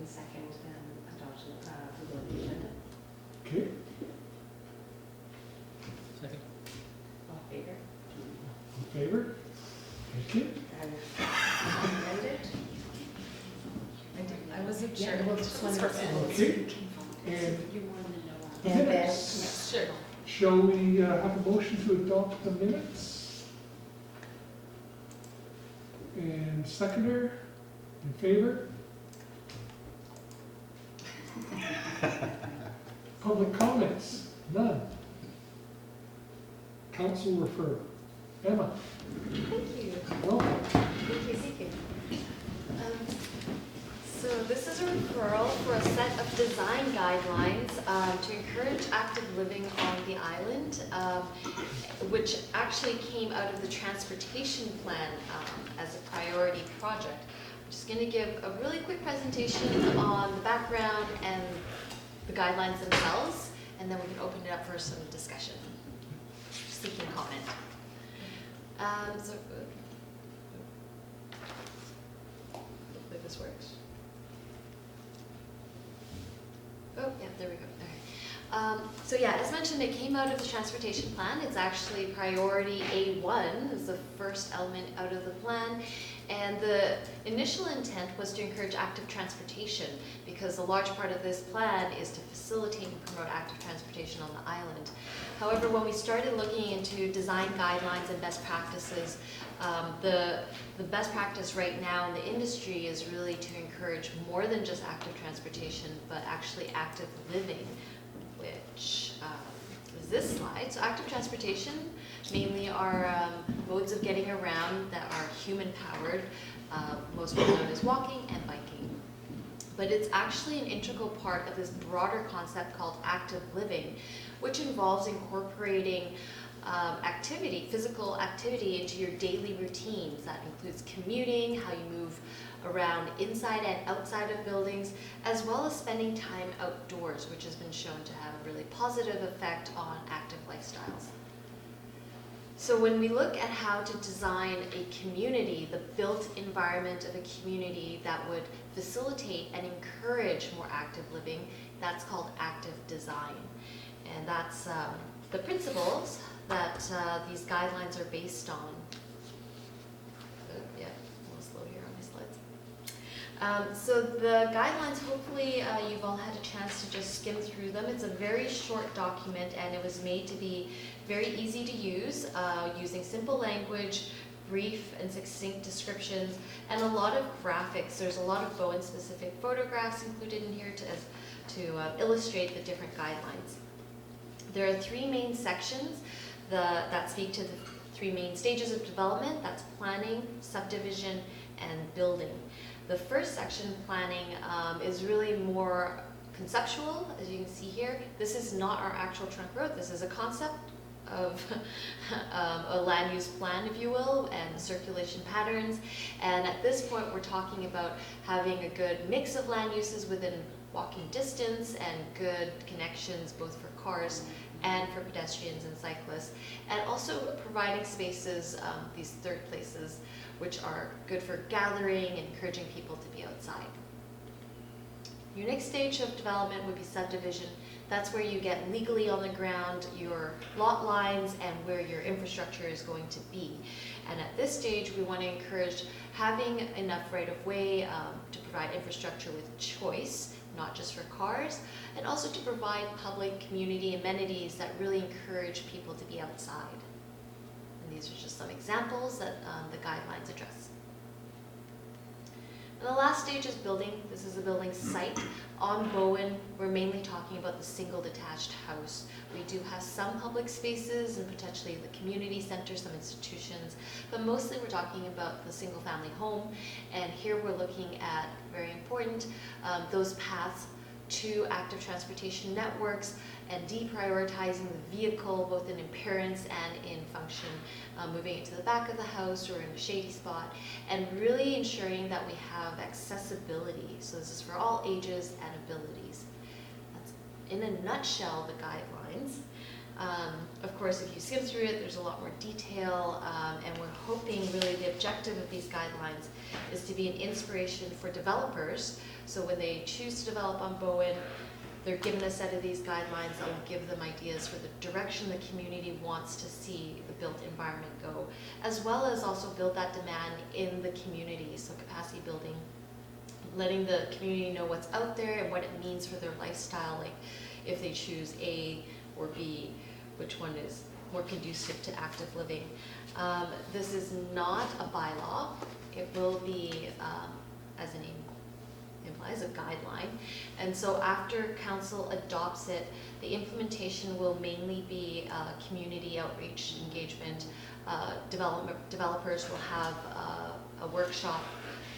and second, adoption of the agenda. Okay. Second. All in favor? In favor? Thank you. Amended? I wasn't sure. Yeah, well, just one Okay. And then minutes. Sure. Shall we have a motion to adopt the minutes? And seconder, in favor? Public comments? None. Council referral. Emma, Thank you. welcome. Thank you. So this is a referral for a set of design guidelines to encourage active living on the island, which actually came out of the transportation plan as a priority project. I'm just going to give a really quick presentation on the background and the guidelines themselves, and then we can open it up for some discussion. Seeking comment. Hopefully this works. Oh, yeah, there we go. All right. So yeah, as mentioned, it came out of the transportation plan. It's actually priority A1 is the first element out of the plan. And the initial intent was to encourage active transportation because a large part of this plan is to facilitate and promote active transportation on the island. However, when we started looking into design guidelines and best practices, the best practice right now in the industry is really to encourage more than just active transportation, but actually active living, which is this slide. So active transportation mainly are modes of getting around that are human-powered, most well known as walking and biking. But it's actually an integral part of this broader concept called active living, which involves incorporating activity, physical activity into your daily routines. That includes commuting, how you move around inside and outside of buildings, as well as spending time outdoors, which has been shown to have a really positive effect on active lifestyles. So when we look at how to design a community, the built environment of a community that would facilitate and encourage more active living, that's called active design. And that's the principles that these guidelines are based on. Yeah, a little slow here on my slides. So the guidelines, hopefully you've all had a chance to just skim through them. It's a very short document and it was made to be very easy to use, using simple language, brief and succinct descriptions, and a lot of graphics. There's a lot of Bowen-specific photographs included in here to illustrate the different guidelines. There are three main sections that speak to the three main stages of development. That's planning, subdivision, and building. The first section, planning, is really more conceptual, as you can see here. This is not our actual trunk road. This is a concept of a land use plan, if you will, and circulation patterns. And at this point, we're talking about having a good mix of land uses within walking distance and good connections both for cars and for pedestrians and cyclists, and also providing spaces, these third places, which are good for gathering and encouraging people to be outside. Your next stage of development would be subdivision. That's where you get legally on the ground your lot lines and where your infrastructure is going to be. And at this stage, we want to encourage having enough right-of-way to provide infrastructure with choice, not just for cars, and also to provide public community amenities that really encourage people to be outside. And these are just some examples that the guidelines address. And the last stage is building. This is a building site. On Bowen, we're mainly talking about the single detached house. We do have some public spaces and potentially the community center, some institutions, but mostly we're talking about the single family home. And here we're looking at, very important, those paths to active transportation networks and deprioritizing the vehicle both in appearance and in function, moving it to the back of the house or in a shady spot, and really ensuring that we have accessibility. So this is for all ages and abilities. That's in a nutshell the guidelines. Of course, if you skim through it, there's a lot more detail, and we're hoping really the objective of these guidelines is to be an inspiration for developers. So when they choose to develop on Bowen, they're given a set of these guidelines that will give them ideas for the direction the community wants to see the built environment go, as well as also build that demand in the community, so capacity building, letting the community know what's out there and what it means for their lifestyle, like if they choose A or B, which one is more conducive to active living. This is not a bylaw. It will be, as the name implies, a guideline. And so after council adopts it, the implementation will mainly be community outreach engagement. Developers will have a workshop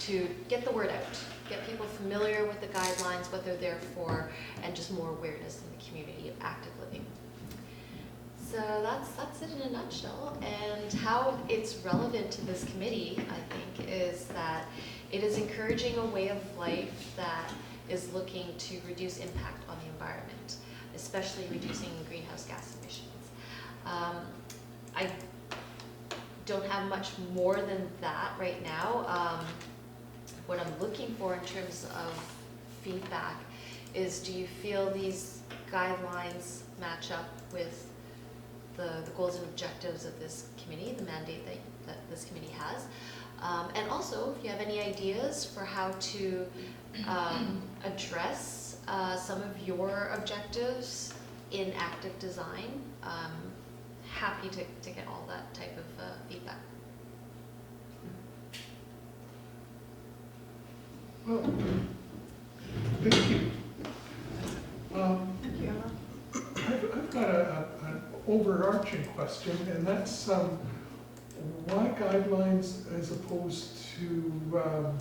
to get the word out, get people familiar with the guidelines, what they're there for, and just more awareness in the community of active living. So that's it in a nutshell. And how it's relevant to this committee, I think, is that it is encouraging a way of life that is looking to reduce impact on the environment, especially reducing greenhouse gas emissions. I don't have much more than that right now. What I'm looking for in terms of feedback is, do you feel these guidelines match up with the goals and objectives of this committee, the mandate that this committee has? And also, if you have any ideas for how to address some of your objectives in active design, happy to get all that type of feedback. Well, thank you. Thank you, Emma. I've got an overarching question, and that's why guidelines as opposed to bylaw?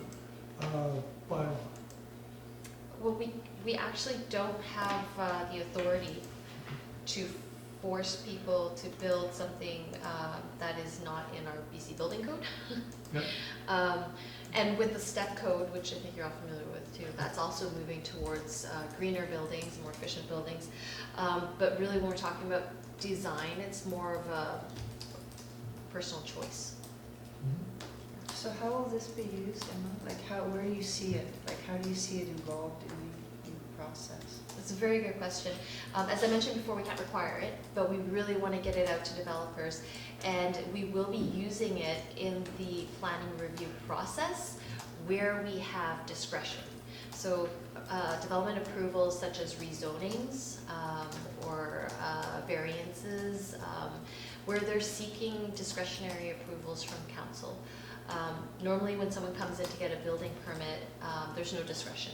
Well, we actually don't have the authority to force people to build something that is not in our BC building code. Yep. And with the step code, which I think you're all familiar with too, that's also moving towards greener buildings, more efficient buildings. But really when we're talking about design, it's more of a personal choice. So how will this be used, Emma? Like where do you see it? Like how do you see it involved in the process? That's a very good question. As I mentioned before, we can't require it, but we really want to get it out to developers. And we will be using it in the planning review process where we have discretion. So development approvals such as rezonings or variances, where they're seeking discretionary approvals from council. Normally when someone comes in to get a building permit, there's no discretion.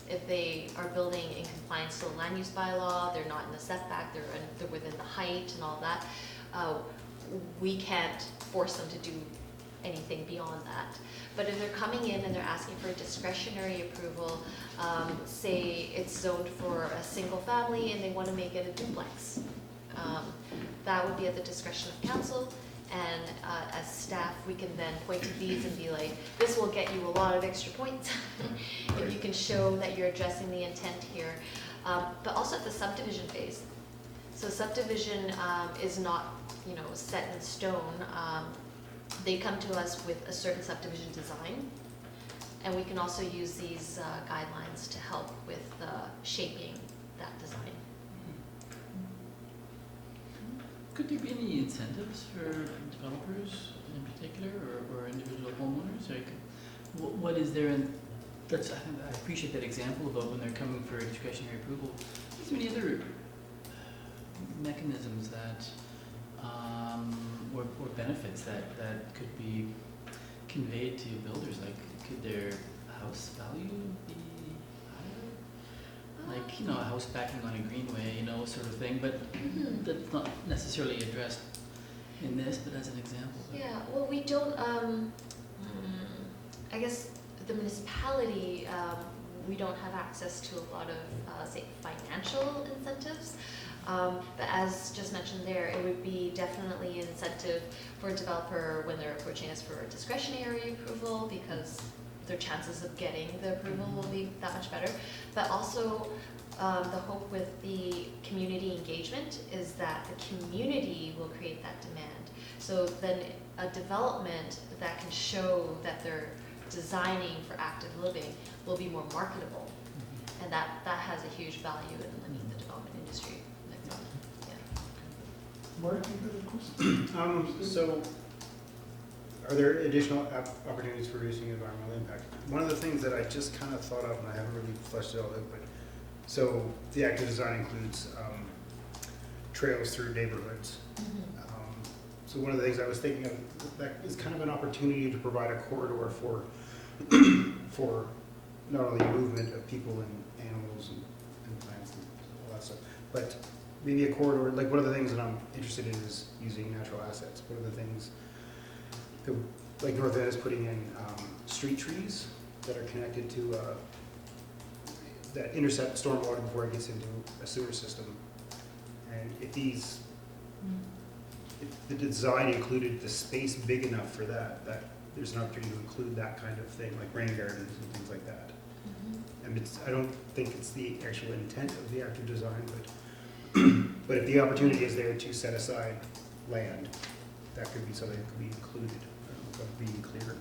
If they are building in compliance to the land use bylaw, they're not in the setback, they're within the height and all that, we can't force them to do anything beyond that. But if they're coming in and they're asking for a discretionary approval, say it's zoned for a single family and they want to make it a duplex, that would be at the discretion of council. And as staff, we can then point to these and be like, this will get you a lot of extra points if you can show that you're addressing the intent here. But also at the subdivision phase. So subdivision is not, set in stone. They come to us with a certain subdivision design, and we can also use these guidelines to help with shaping that design. Could there be any incentives for developers in particular, or individual homeowners? Like, what is there in, I appreciate that example about when they're coming for discretionary approval. Is there any other mechanisms that, or benefits that could be conveyed to builders? Like, could their house value be higher? Like, a house backing on a greenway, sort of thing, but that's not necessarily addressed in this, but as an example. Yeah, well, we don't, I guess the municipality, we don't have access to a lot of, say, financial incentives. But as just mentioned there, it would be definitely an incentive for a developer when they're approaching us for a discretionary approval, because their chances of getting the approval will be that much better. But also the hope with the community engagement is that the community will create that demand. So then a development that can show that they're designing for active living will be more marketable. And that has a huge value in the development industry. Mark, you got a question? So, are there additional opportunities for reducing environmental impact? One of the things that I just kind of thought of, and I haven't really fleshed it all out, but so the active design includes trails through neighborhoods. So one of the things I was thinking of, that is kind of an opportunity to provide a corridor for for not only movement of people and animals and plants and all that stuff, but maybe a corridor. Like one of the things that I'm interested in is using natural assets. One of the things that, like North End is putting in street trees that are connected to that intercept stormwater before it gets into a sewer system. And if these, if the design included the space big enough for that there's an opportunity to include that kind of thing, like rain gardens and things like that. And I don't think it's the actual intent of the active design, but if the opportunity is there to set aside land, that could be something that could be included. I don't know if I'm being clear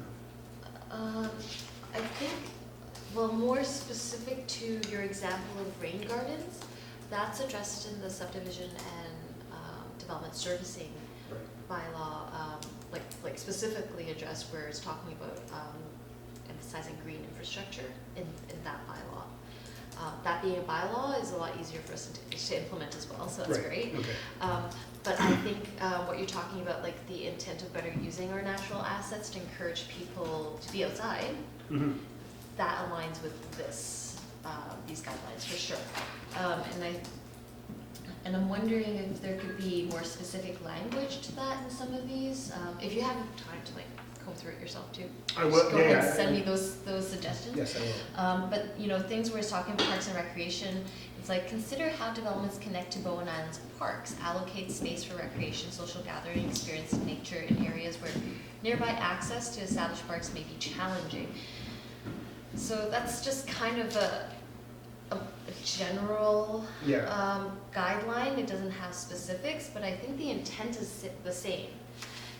enough. I think, well, more specific to your example of rain gardens, that's addressed in the subdivision and development servicing bylaw, like specifically addressed where it's talking about emphasizing green infrastructure in that bylaw. That being a bylaw is a lot easier for us to implement as well, so that's great. Okay. But I think what you're talking about, like the intent of better using our natural assets to encourage people to be outside, that aligns with this, these guidelines for sure. And I'm wondering if there could be more specific language to that in some of these. If you have time to like go through it yourself too. I will. Just go ahead and send me those suggestions. Yes, I will. But you know, things where it's talking about parks and recreation, it's like consider how developments connect to Bowen Island's parks, allocate space for recreation, social gathering, experience in nature in areas where nearby access to established parks may be challenging. So that's just kind of a general guideline. It doesn't have specifics, but I think the intent is the same.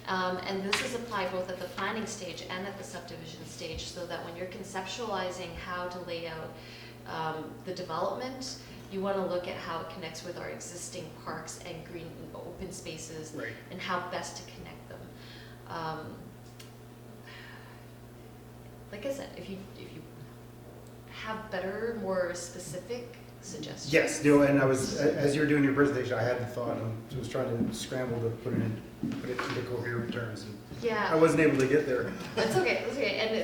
And this is applied both at the planning stage and at the subdivision stage, so that when you're conceptualizing how to lay out the development, you want to look at how it connects with our existing parks and green and open spaces, and how best to connect them. Like I said, if you have better, more specific suggestions. Yes, no, and I was, as you were doing your presentation, I had the thought and was trying to scramble to put it into coherent terms. And I wasn't able to get there. That's okay, and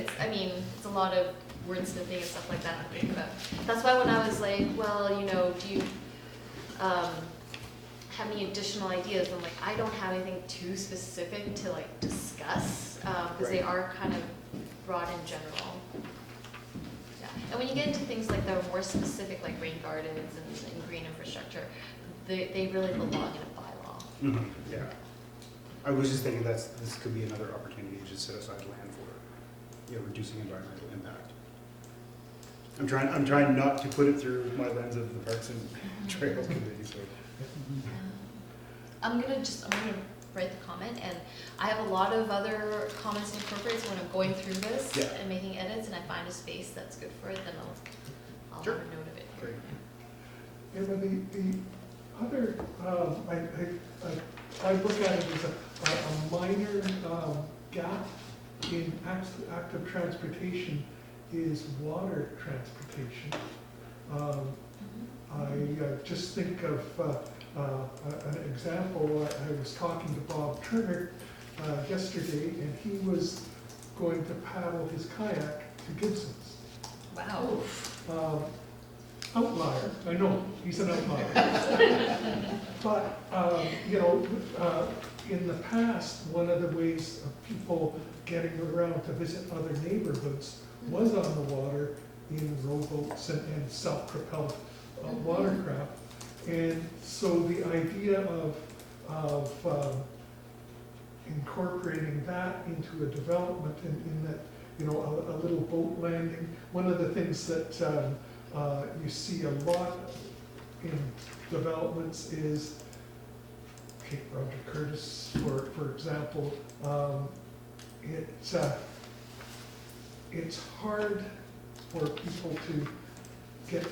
it's a lot of wordsmithing and stuff like that to think about. That's why when I was like, well, you know, do you have any additional ideas? I'm like, I don't have anything too specific to like discuss, because they are kind of broad in general. And when you get into things like the more specific, like rain gardens and green infrastructure, they really belong in a bylaw. Yeah. I was just thinking this could be another opportunity to just set aside land for, reducing environmental impact. I'm trying not to put it through my lens of the Parks and Trails Committee. So. I'm gonna write the comment, and I have a lot of other comments to incorporate, so when I'm going through this and making edits and I find a space that's good for it, then I'll have a note of it. Great. Yeah, but the other, I look at it as a minor gap in active transportation is water transportation. I just think of an example. I was talking to Bob Turner yesterday, and he was going to paddle his kayak to Gibson's. Wow. Outlier, I know, he's an outlier. But, in the past, one of the ways of people getting around to visit other neighborhoods was on the water in rowboats and self-propelled watercraft. And so the idea of incorporating that into a development in that, a little boat landing. One of the things that you see a lot in developments is, Cape Roger Curtis, for example, it's hard for people to get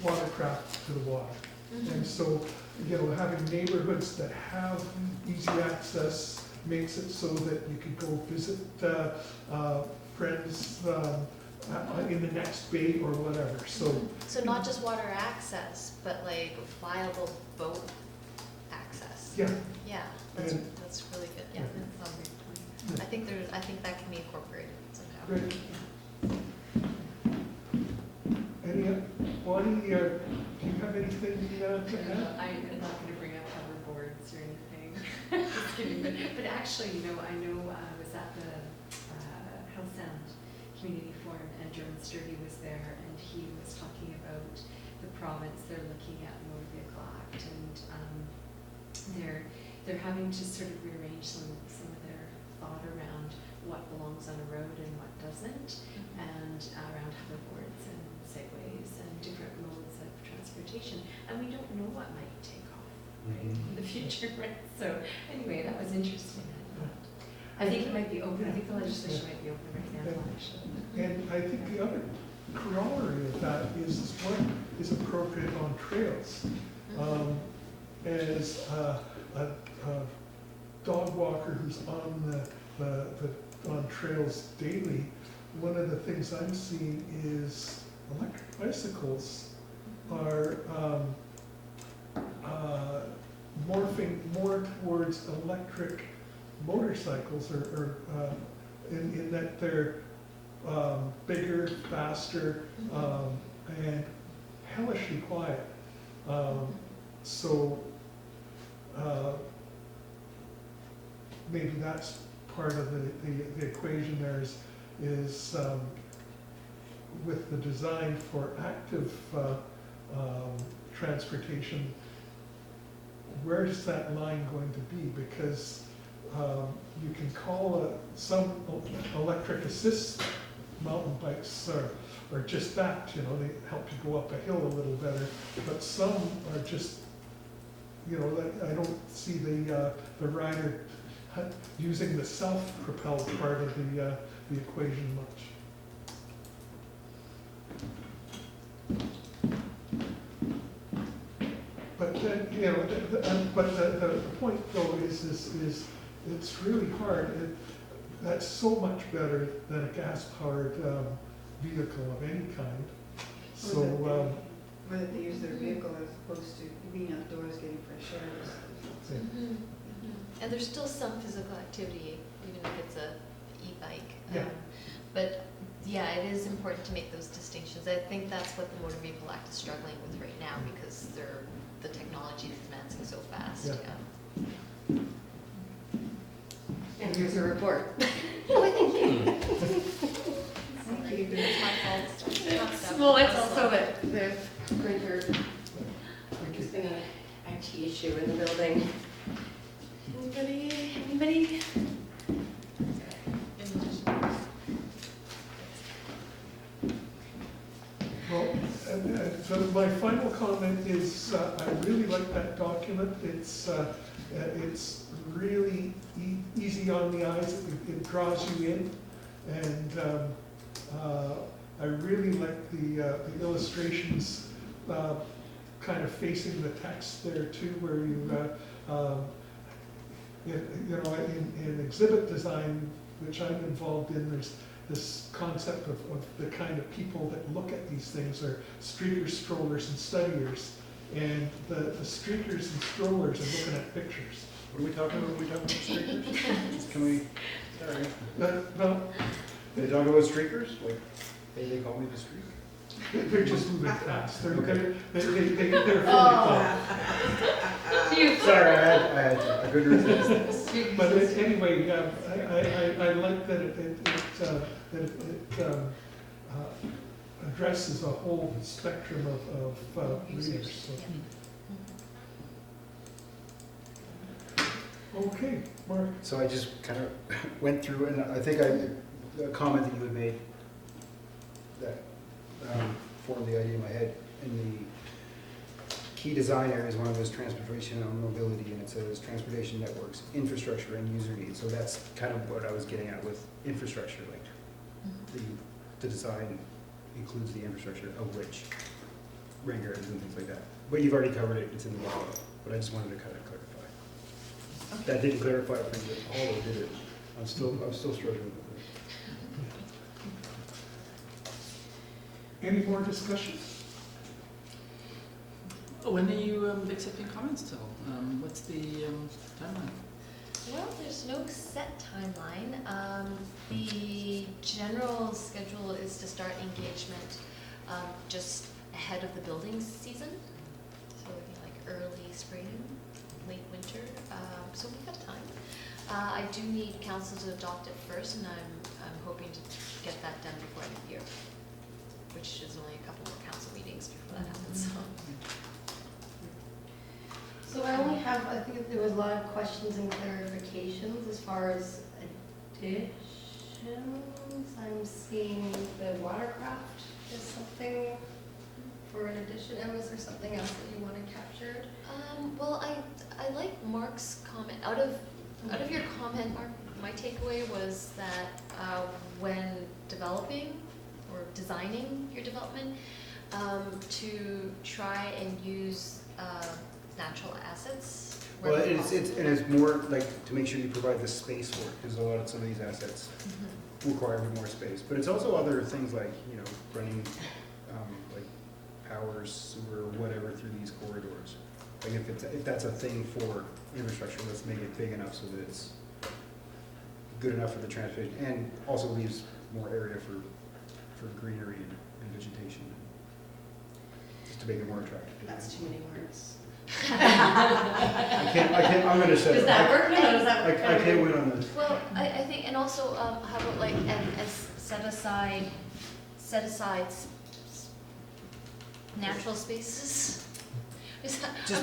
watercraft to the water. And so, having neighborhoods that have easy access makes it so that you could go visit friends in the next bay or whatever, so. So not just water access, but like viable boat access. Yeah, Yeah, And- that's really good, yeah. That's a great point. I think that can be incorporated somehow. great. Bonny, do you have anything to add? I'm not going to bring up hoverboards or anything. Just kidding. But actually, I know I was at the Hill Sound Community Forum and Jerome Sturdy was there, and he was talking about the province. They're looking at motor vehicle act, and they're having to sort of rearrange some of their thought around what belongs on a road and what doesn't, and around hoverboards and segways and different modes of transportation. And we don't know what might take off, right, in the future, right? So anyway, that was interesting. I think it might be open. I think the legislation might be open right now, actually. And I think the other corollary of that is what is appropriate on trails. As a dog walker who's on on trails daily, one of the things I'm seeing is electric bicycles are morphing more towards electric motorcycles, or in that they're bigger, faster, and hellishly quiet. So maybe that's part of the equation there is with the design for active transportation, where's that line going to be? Because you can call some electric assist mountain bikes are just that, they help you go up a hill a little better, but some are just, I don't see the rider using the self-propelled part of the equation much. But then, the point though is it's really hard. That's so much better than a gas-powered vehicle of any kind. So, Or that they use their vehicle as opposed to being outdoors getting fresh air. And there's still some physical activity, even if it's a e-bike. Yeah. But yeah, it is important to make those distinctions. I think that's what the Motor Vehicle Act is struggling with right now, because the technology is advancing so fast. Yeah. And here's a report. Oh, thank you. Thank you. It's my fault. Well, it's also the printer. thank you. There's been an IT issue in the building. Anybody? Well, so my final comment is I really like that document. It's really easy on the eyes. It draws you in, and I really like the illustrations kind of facing the text there too, where in exhibit design, which I'm involved in, there's this concept of the kind of people that look at these things are streakers, strollers, and studiers. And the streakers and strollers are looking at pictures. What are we talking about when we talk about streakers? Can we, sorry. No, They talk about streakers? Like, they call me the streak? they're just moving fast. They're Okay. fully Oh. Sorry, I couldn't resist. But anyway, I like that it addresses a whole spectrum of readers. So. Okay, Mark. So I just kind of went through, and I think a comment that you had made that formed the idea in my head. And the key design areas, one of those transportation and mobility, and it says transportation networks, infrastructure, and user needs. So that's kind of what I was getting at with infrastructure, like the design includes the infrastructure, of which rain gardens and things like that. But you've already covered it, it's in the bylaw, but I just wanted to kind of clarify. That didn't clarify it for me, all it did it. I'm still struggling with it. Any more discussion? When are you accepting comments till? What's the timeline? Well, there's no set timeline. The general schedule is to start engagement just ahead of the building season. So like early spring, late winter. So we have time. I do need council to adopt it first, and I'm hoping to get that done before end of year, which is only a couple more council meetings before that happens. So I only have, I think there was a lot of questions and clarifications as far as additions. I'm seeing the watercraft is something for an addition. And was there something else that you wanted captured? Well, I like Mark's comment. Out of your comment, Mark, my takeaway was that when developing or designing your development, to try and use natural assets. where Well, possible. it's more like to make sure you provide the space for it, because a lot of some of these assets require more space. But it's also other things like, you know, running like power, sewer, whatever through these corridors. Like if that's a thing for infrastructure, let's make it big enough so that it's good enough for the transportation and also leaves more area for greenery and vegetation, just to make it more attractive. That's too many words. I'm gonna shut Does it. that work? No, does that work? I can't win on this. Well, I think, and also, how about like, and set aside natural spaces? I'm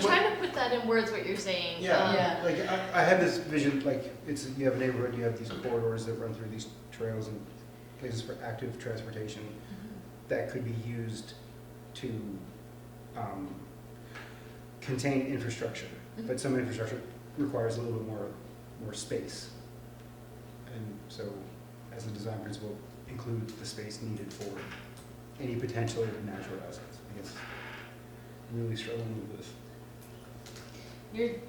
trying to put that in words, what you're saying. Yeah, like I had this vision, like you have a neighborhood, you have these corridors that run through these trails and places for active transportation that could be used to contain infrastructure, but some infrastructure requires a little bit more space. And so, as a design principle, include the space needed for any potential natural assets. I guess I'm really struggling with this.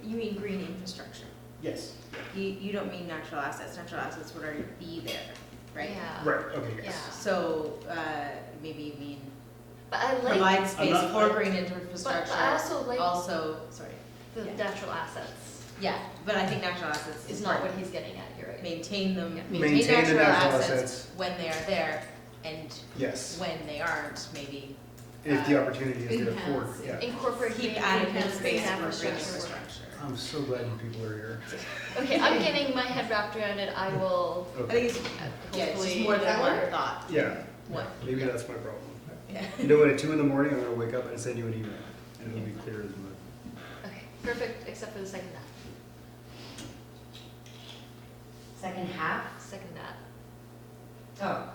You mean green infrastructure? Yes. You don't mean natural assets. Natural assets would already be there, right? Yeah. Right. Okay. Yes. Yeah. So maybe you mean But I like provide space not- for green but infrastructure. I also like Sorry. the yeah. natural assets. Yeah, but I think natural assets Is not what he's getting at. You're right. maintain them. Yeah. Maintain the natural assets. when they are there, and Yes. when they aren't, maybe If the opportunity is there for, Enhance. yeah. Incorporate keep green adequate enhanced space for green infrastructure. infrastructure. I'm so glad you people are here. Okay, I'm getting my head wrapped around it. I will I think it's yeah, it's just more than That one work? thought. Yeah, What? maybe that's my problem. Yeah. You know what, at 2 in the morning, I'm gonna wake up and send you an email, and it'll be clear as mud. Okay, perfect, except for the second that. Second half? Second that. Oh,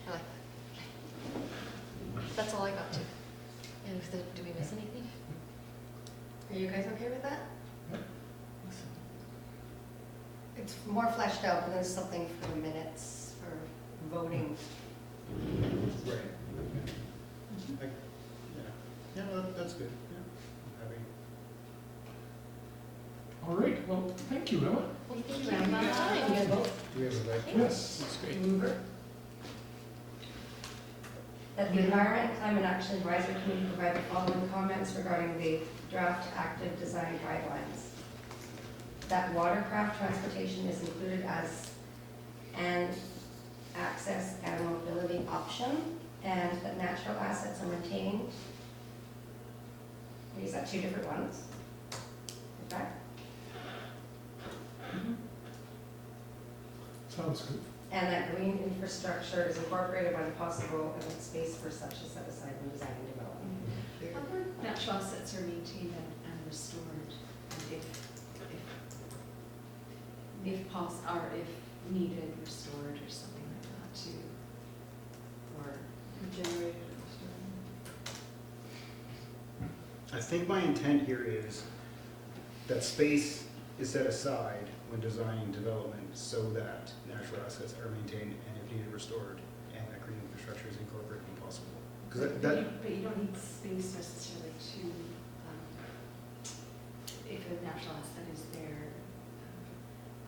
I like that. That's all I got to. And do we miss anything? are you guys okay with that? It's more fleshed out, but there's something for the minutes, for voting. Right. Yeah, well, that's good, yeah. I'm happy. All right, well, thank you, Emma. Well, thank you very much. You guys vote? Do we have a vote? Yes. That's great. Mover. That the Environment and Climate Action Advisory Committee provide the following comments regarding the draft active design guidelines. That watercraft transportation is included as an access and mobility option, and that natural assets are maintained. Is that 2 different ones? Okay. Sounds good. And that green infrastructure is incorporated when possible and that space for such is set aside when designing development. Other natural assets are maintained and restored, and if needed, restored or something like that too. think my intent here is that space is set aside when designing development so that natural assets are maintained and if needed restored, and that green infrastructure is incorporated when possible. Because But you don't need space necessarily to, if a natural asset is there.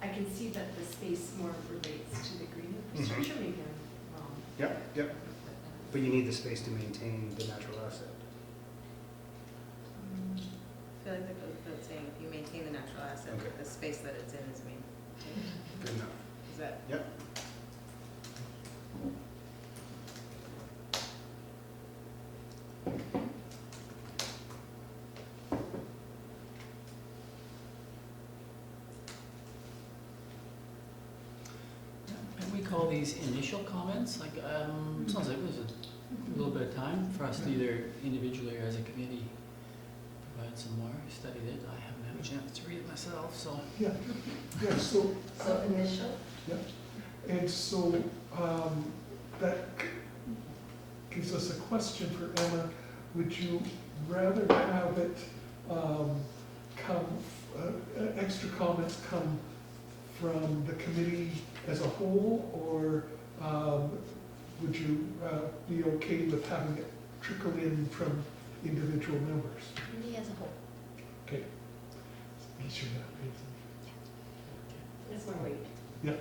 I can see that the space more relates to the green infrastructure, maybe I'm wrong. Yep, yep. But you need the space to maintain the natural asset. I feel like that goes without saying, if you maintain the natural asset, Okay. the space that it's in is maintained. Good enough. Is that? Yep. And we call these initial comments, like, sounds like there's a little bit of time for us to either individually or as a committee provide some more. I studied it, I haven't had a chance to read it myself, so. Yeah, yeah, so, So initial? and so, that gives us a question for Emma. Would you rather have it, extra comments come from the committee as a whole, or, would you, be okay with having it trickle in from individual members? Me as a whole. Okay. Be sure that, That's more weight. Yeah.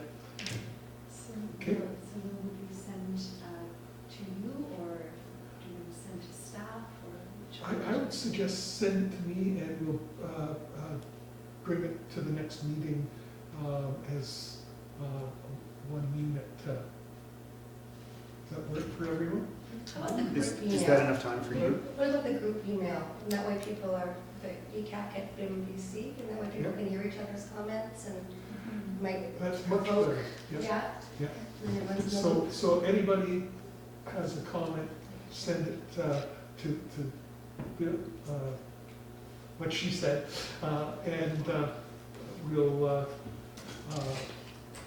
So, Okay. so will you send to you, or do you send to staff, or which one? I would suggest send it to me and we'll bring it to the next meeting as one unit. Does that work for everyone? How about the group Is email? that enough time for you? What about the group email? And that way people are, the ECAC at BIMBC, and that way people Yeah. can hear each other's comments and might That's much vote. better. Yes. Yeah? Yeah. And everyone's So anybody has a comment, send it to what she said, and we'll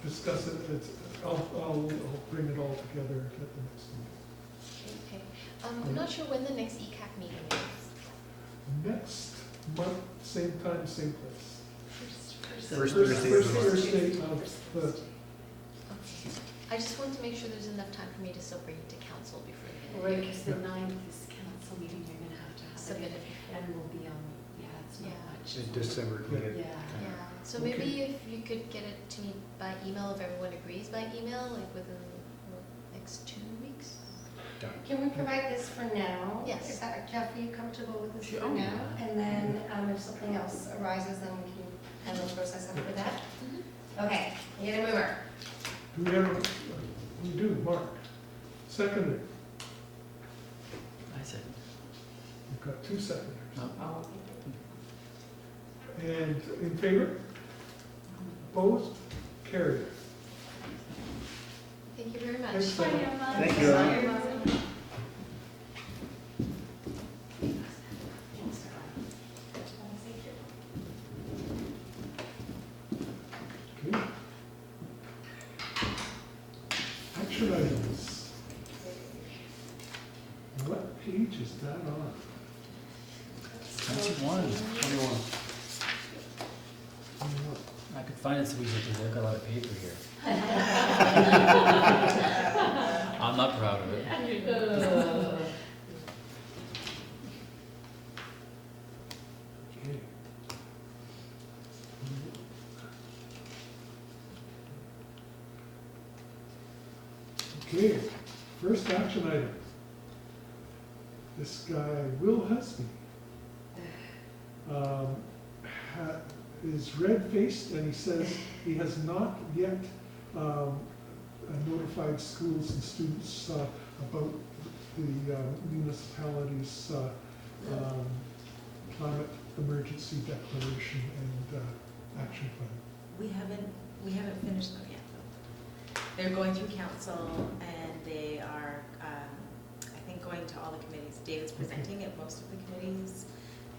discuss it. I'll bring it all together at the next meeting. Okay. I'm not sure when the next ECAC meeting is. Next month, same time, same place. First First Thursday of the month. Thursday of the, Okay. I just want to make sure there's enough time for me to still bring it to council before the end. Right, because the 9th is council meeting, you're gonna have to have Submit it, it before. and we'll be on, it's not Yeah. much. In December, can get Yeah. Yeah, so Okay. maybe if you could get it to me by email, if everyone agrees by email, like within the next 2 weeks? done. Can we provide this for now? Yes. Is that, Jeff, are you comfortable with this Sure. for now? And then if something else arises, then we can handle the process after that? Okay, you get a mover. do we have, we do, Mark. Seconder, I said, we've got 2 seconders. no, And in favor? Opposed? Carried. Thank you very much. Thanks, Emma. Thank you, Emma. Okay. Action items. What page is that on? 21. 21. I could find it so easily because I've got a lot of paper here. I'm not proud of it. Okay. Okay, first action item. This guy, Will Husby, is red-faced and he says he has not yet notified schools and students about the municipality's climate emergency declaration and action plan. We haven't finished them yet, though. They're going through council and they are, I think, going to all the committees. David's presenting at most of the committees.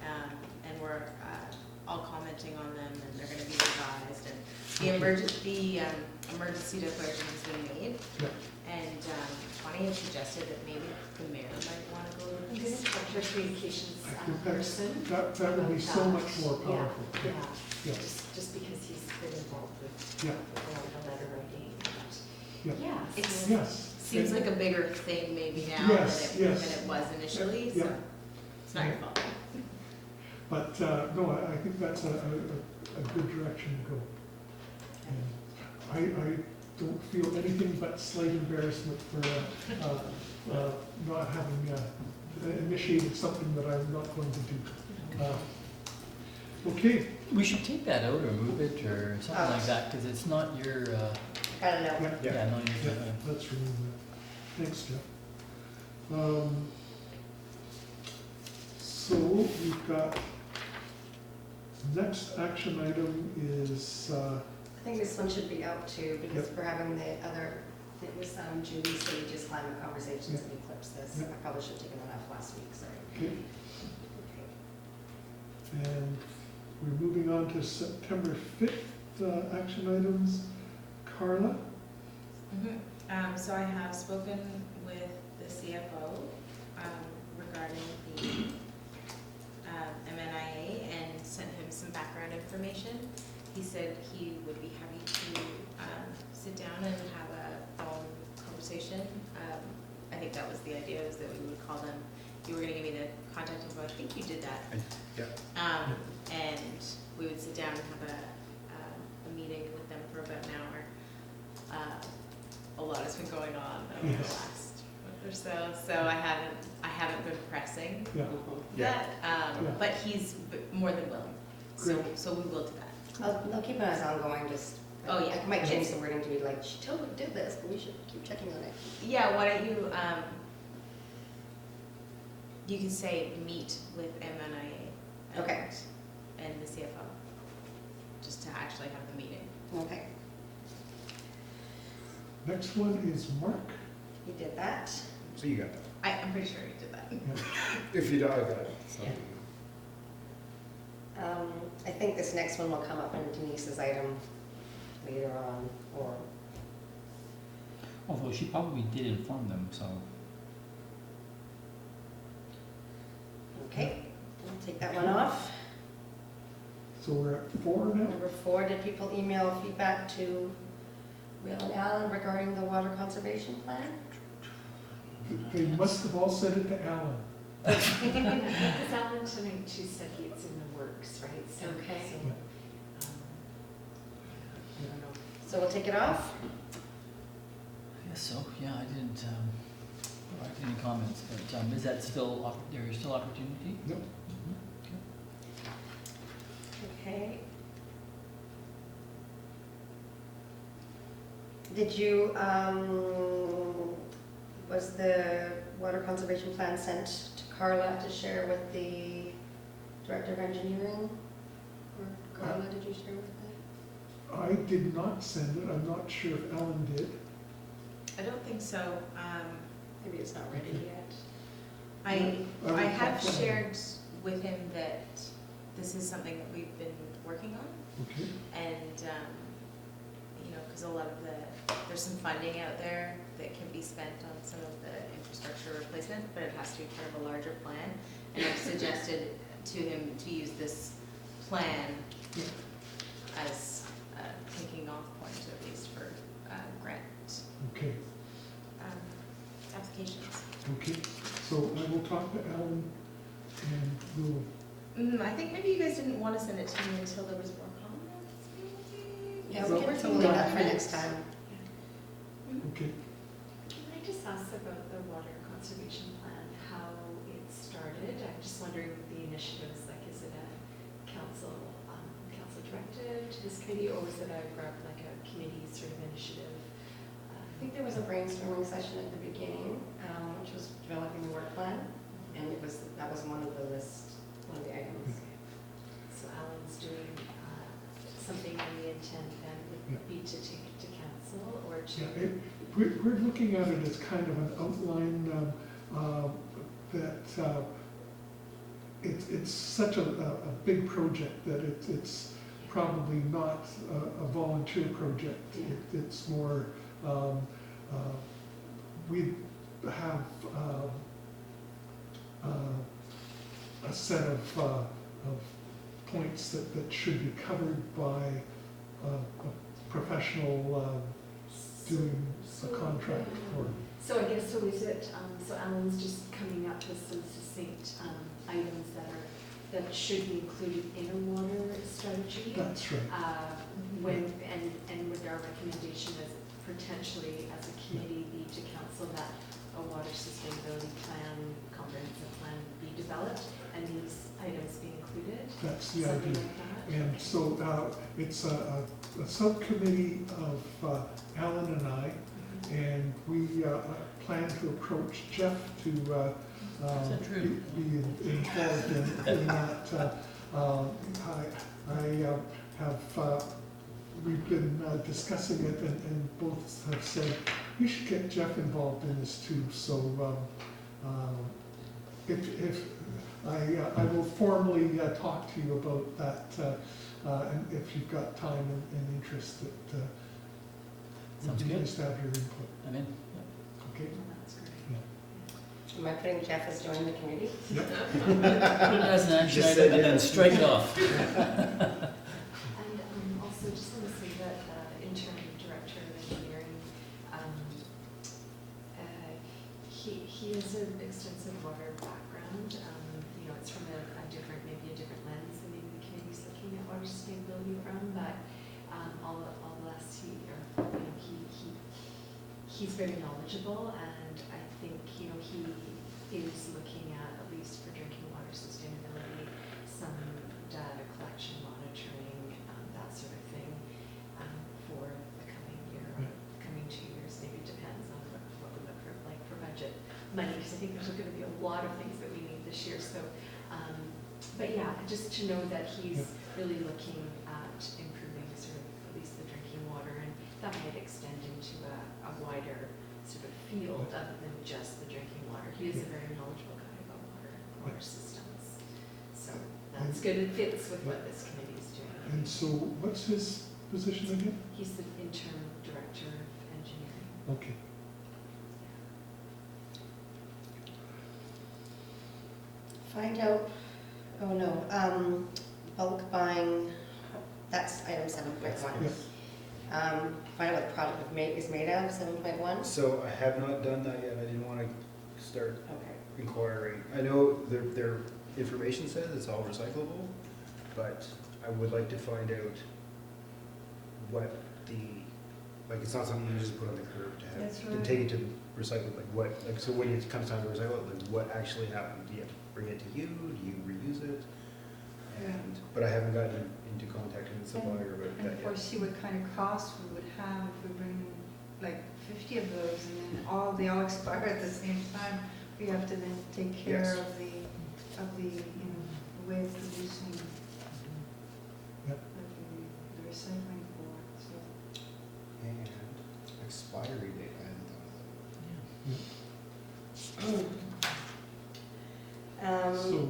And we're all commenting on them, and they're gonna be revised, and the emergency declaration has been made. Yeah. And Bonny had suggested that maybe the mayor might wanna go to I'm gonna talk to our communications I think that's, person. that would be so much more powerful. Yeah, Yeah. just because he's been involved with Yeah. a lot of the letter writing. Yeah. Yeah. It's- so- Yes. Seems like a bigger thing maybe now Yes, than yes. it was initially, Yeah. so it's not your fault. But, no, I think that's a good direction to go. And I don't feel anything but slight embarrassment for not having initiated something that I'm not going to do. Okay, We should take that out or move it or something like that, because it's not your, I don't know. yeah, yeah, no, yeah, you're, let's remove that. Thanks, Jeff. So we've got, next action item is, I think this one should be out too, because we're having the other, it was Julie Sage's climate conversations, and eclipse this. Yeah. I probably should have taken that off last week, sorry. okay, and we're moving on to September 5th action items. Carla? So I have spoken with the CFO regarding the MNIA and sent him some background information. He said he would be happy to sit down and have a phone conversation. I think that was the idea, is that we would call them. You were going to give me the contact info. I think you did that. Yeah. And we would sit down and have a meeting with them for about an hour. A lot has been going on over the last month or so, so I haven't been pressing Yeah. that, Yeah. but he's more than willing. Great. So we will do that. I'll keep it as ongoing, just. Oh, yeah. I might change the wording to be like, she totally did this, but we should keep checking on it. Yeah, why don't you, you can say meet with MNIA. Okay. And the CFO, just to actually have the meeting. Okay, Next one is Mark. you did that. So you got that. I'm pretty sure you did that. If you don't, I got it. So. I think this next one will come up in Denise's item later on, or, Although she probably did inform them, so. okay, we'll take that one off. So we're at 4 now? Number 4, did people email feedback to Will and Alan regarding the water conservation plan? They must have all sent it to Alan. Because Alan tonight, she said it's in the works, right? So, Okay. so, I don't know. So we'll take it off? I guess so, yeah, I didn't provide any comments, but is that still, there is still opportunity? Yep. Mhm, okay. Okay. Did you, was the water conservation plan sent to Carla to share with the Director of Engineering? Or Carla, did you share with her? I did not send it. I'm not sure if Alan did. I don't think so. Maybe it's not ready yet. I will have talk to him. shared with him that this is something that we've been working on, Okay. and, you know, because a lot of there's some funding out there that can be spent on some of the infrastructure replacement, but it has to be part of a larger plan. And I've suggested to him to use this plan as a kicking off point, at least for grant Okay. applications. Okay. So I will talk to Alan and we'll, I think maybe you guys didn't want to send it to me until there was more comments, maybe? Yeah, we can totally do that for next time. okay. Can I just ask about the water conservation plan, how it started? I'm just wondering the initiatives, like is it a council directed to this committee, or was it a committee sort of initiative? I think there was a brainstorming session at the beginning, which was developing the work plan, and that was one of the items. So Alan's doing something, and the intent then would be to take it to council or to. Yeah, we're looking at it as kind of an outline that it's such a big project that it's probably not a volunteer project. It's more, we have a set of points that should be covered by a professional doing a contract for. So I guess, so is it, so Alan's just coming up with some succinct items that should be included in a water strategy? That's right. When, and with our recommendation as potentially as a committee be to council that a water sustainability plan, comprehensive plan be developed and these items be included? That's the Something idea. like that? And so it's a subcommittee of Alan and I, and we plan to approach Jeff to be involved in that. I have, we've been discussing it and both have said, we should get Jeff involved in this too. So if I will formally talk to you about that, and if you've got time and interest, that Sounds would be good. nice to have your input. I'm in. Okay? Well, that's great. Am I putting Jeff as joining the committee? Yep. Put it as an action Just item said and then yes. strike it off. And also, just want to say that interim director of engineering, he has an extensive water background. You know, it's from a different, maybe a different lens than maybe the committee's looking at water sustainability from, but all the last year, you know, he's very knowledgeable, and I think, you know, he is looking at least for drinking water sustainability, some data collection, monitoring, that sort of thing, for the coming year, or coming 2 years. Maybe it depends on what we look for, like for budget money, because I think there's going to be a lot of things that we need this year. So, but yeah, just to know that he's really looking at improving sort of at least the drinking water, and that might extend into a wider sort of field other than just the drinking water. He is a very knowledgeable guy about water systems. So that's good. It fits with what this committee is doing. And so what's his position again? He's the interim director of engineering. Okay. Find out, oh no, bulk buying, that's item 7.1. Find out what the project is made of, 7.1. So I have not done that yet. I didn't want to start Okay. inquiring. I know their information says it's all recyclable, but I would like to find out what like it's not something you just put on the curb to have, That's to right. take it to recycle, so when it comes time to recycle it, like what actually happened? Do you have to bring it to you? Do you reuse it? And, but I haven't gotten into contacting the supplier about And that yet. foresee what kind of costs we would have if we bring like 50 of those and then they all expire at the same time. We have to then take care Yes. of the you know, the way of producing Yep. the recycling board, so. And expiry date, I hadn't thought of So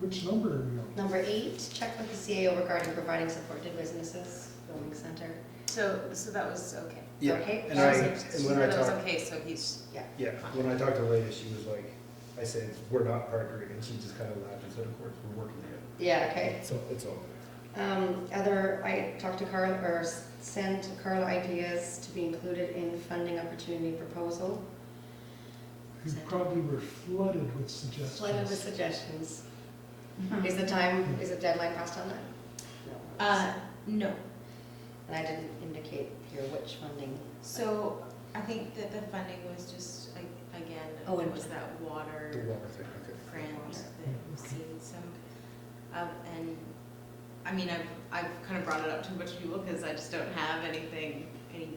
which number are we on? Number 8, check with the CAO regarding providing support to businesses, building center. So that was okay. Yeah, Okay. and She when said I it was talked, okay, so he's, yeah, when I talked to Leia, she was like, I said, we're not partnering, and she just kind of laughed and said, of course, we're working together. Yeah, okay. So it's all good. I talked to Carla, or sent Carla ideas to be included in funding opportunity proposal. You probably were flooded with suggestions. Flooded with suggestions. Is the deadline passed on that? no. And I didn't indicate here which funding. So I think that the funding was just, like, again, Oh, it and- was that The water water thing, okay. grant Water. that we've seen some of, and, I mean, I've kind of brought it up to a bunch of people because I just don't have any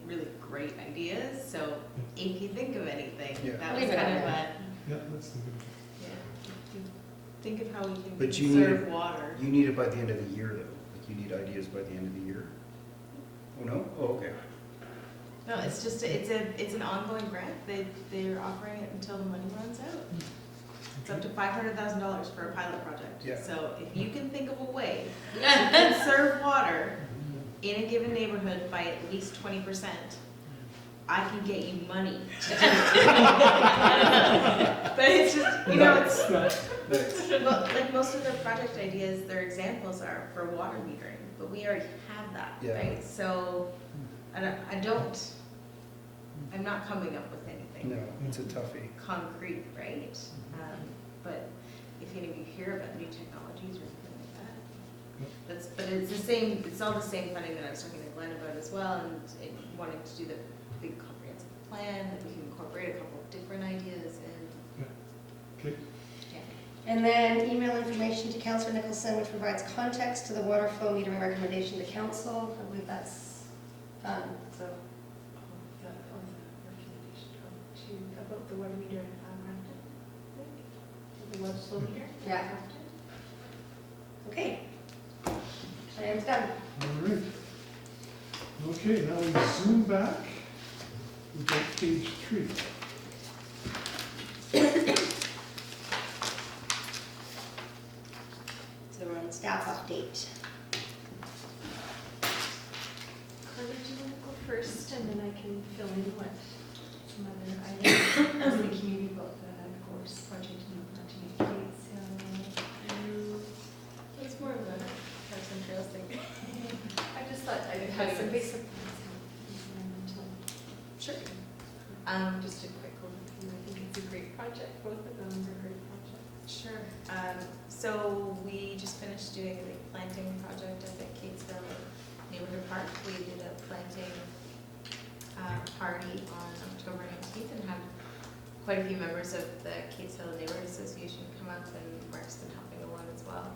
really great ideas, so if you think of anything, Yeah. that was Leave it kind on of there. Yeah, that's the good. yeah. Think of how we can But you conserve need- water. You need it by the end of the year, though. Like, you need ideas by the end of the year? Oh, no? Oh, okay. No, it's just, it's an ongoing grant, they're offering it until the money runs out. It's up to $500,000 for a pilot project. Yeah. So if you can think of a way to conserve water in a given neighborhood by at least 20%, I can get you money to do it. But it's just, you know, it's, well, like most of their project ideas, their examples are for water metering, but we already have that, Yeah. right? So I'm not coming up with anything No, it's a toughie. concrete, right? But if any of you hear about new technologies or anything like that, but it's the same, it's all the same funding that I was talking to Glenn about as well, and wanting to do the big comprehensive plan, that we can incorporate a couple of different ideas and. Okay. Yeah. And then email information to Councillor Nicholson, which provides context to the water flow metering recommendation to council. I believe that's done, so. The recommendation about the water meter in Brampton, the water flow meter. Yeah. Okay. Item's done. All right. Okay, now we zoom back. We've got page 3. So we're on staff update. Carla, do you want to go first, and then I can fill in what some other items? I was thinking maybe about the course project and planting of trees. It's more of a parks and trails thing. I just thought I'd have some basic plans environmental. Sure. Just a quick overview. I think it's a great project. Both of them are great projects. Sure. So we just finished doing the planting project up at Catesville Neighborhood Park. We did a planting party on October 19th and had quite a few members of the Catesville Neighborhood Association come up, and Mark's been helping a lot as well.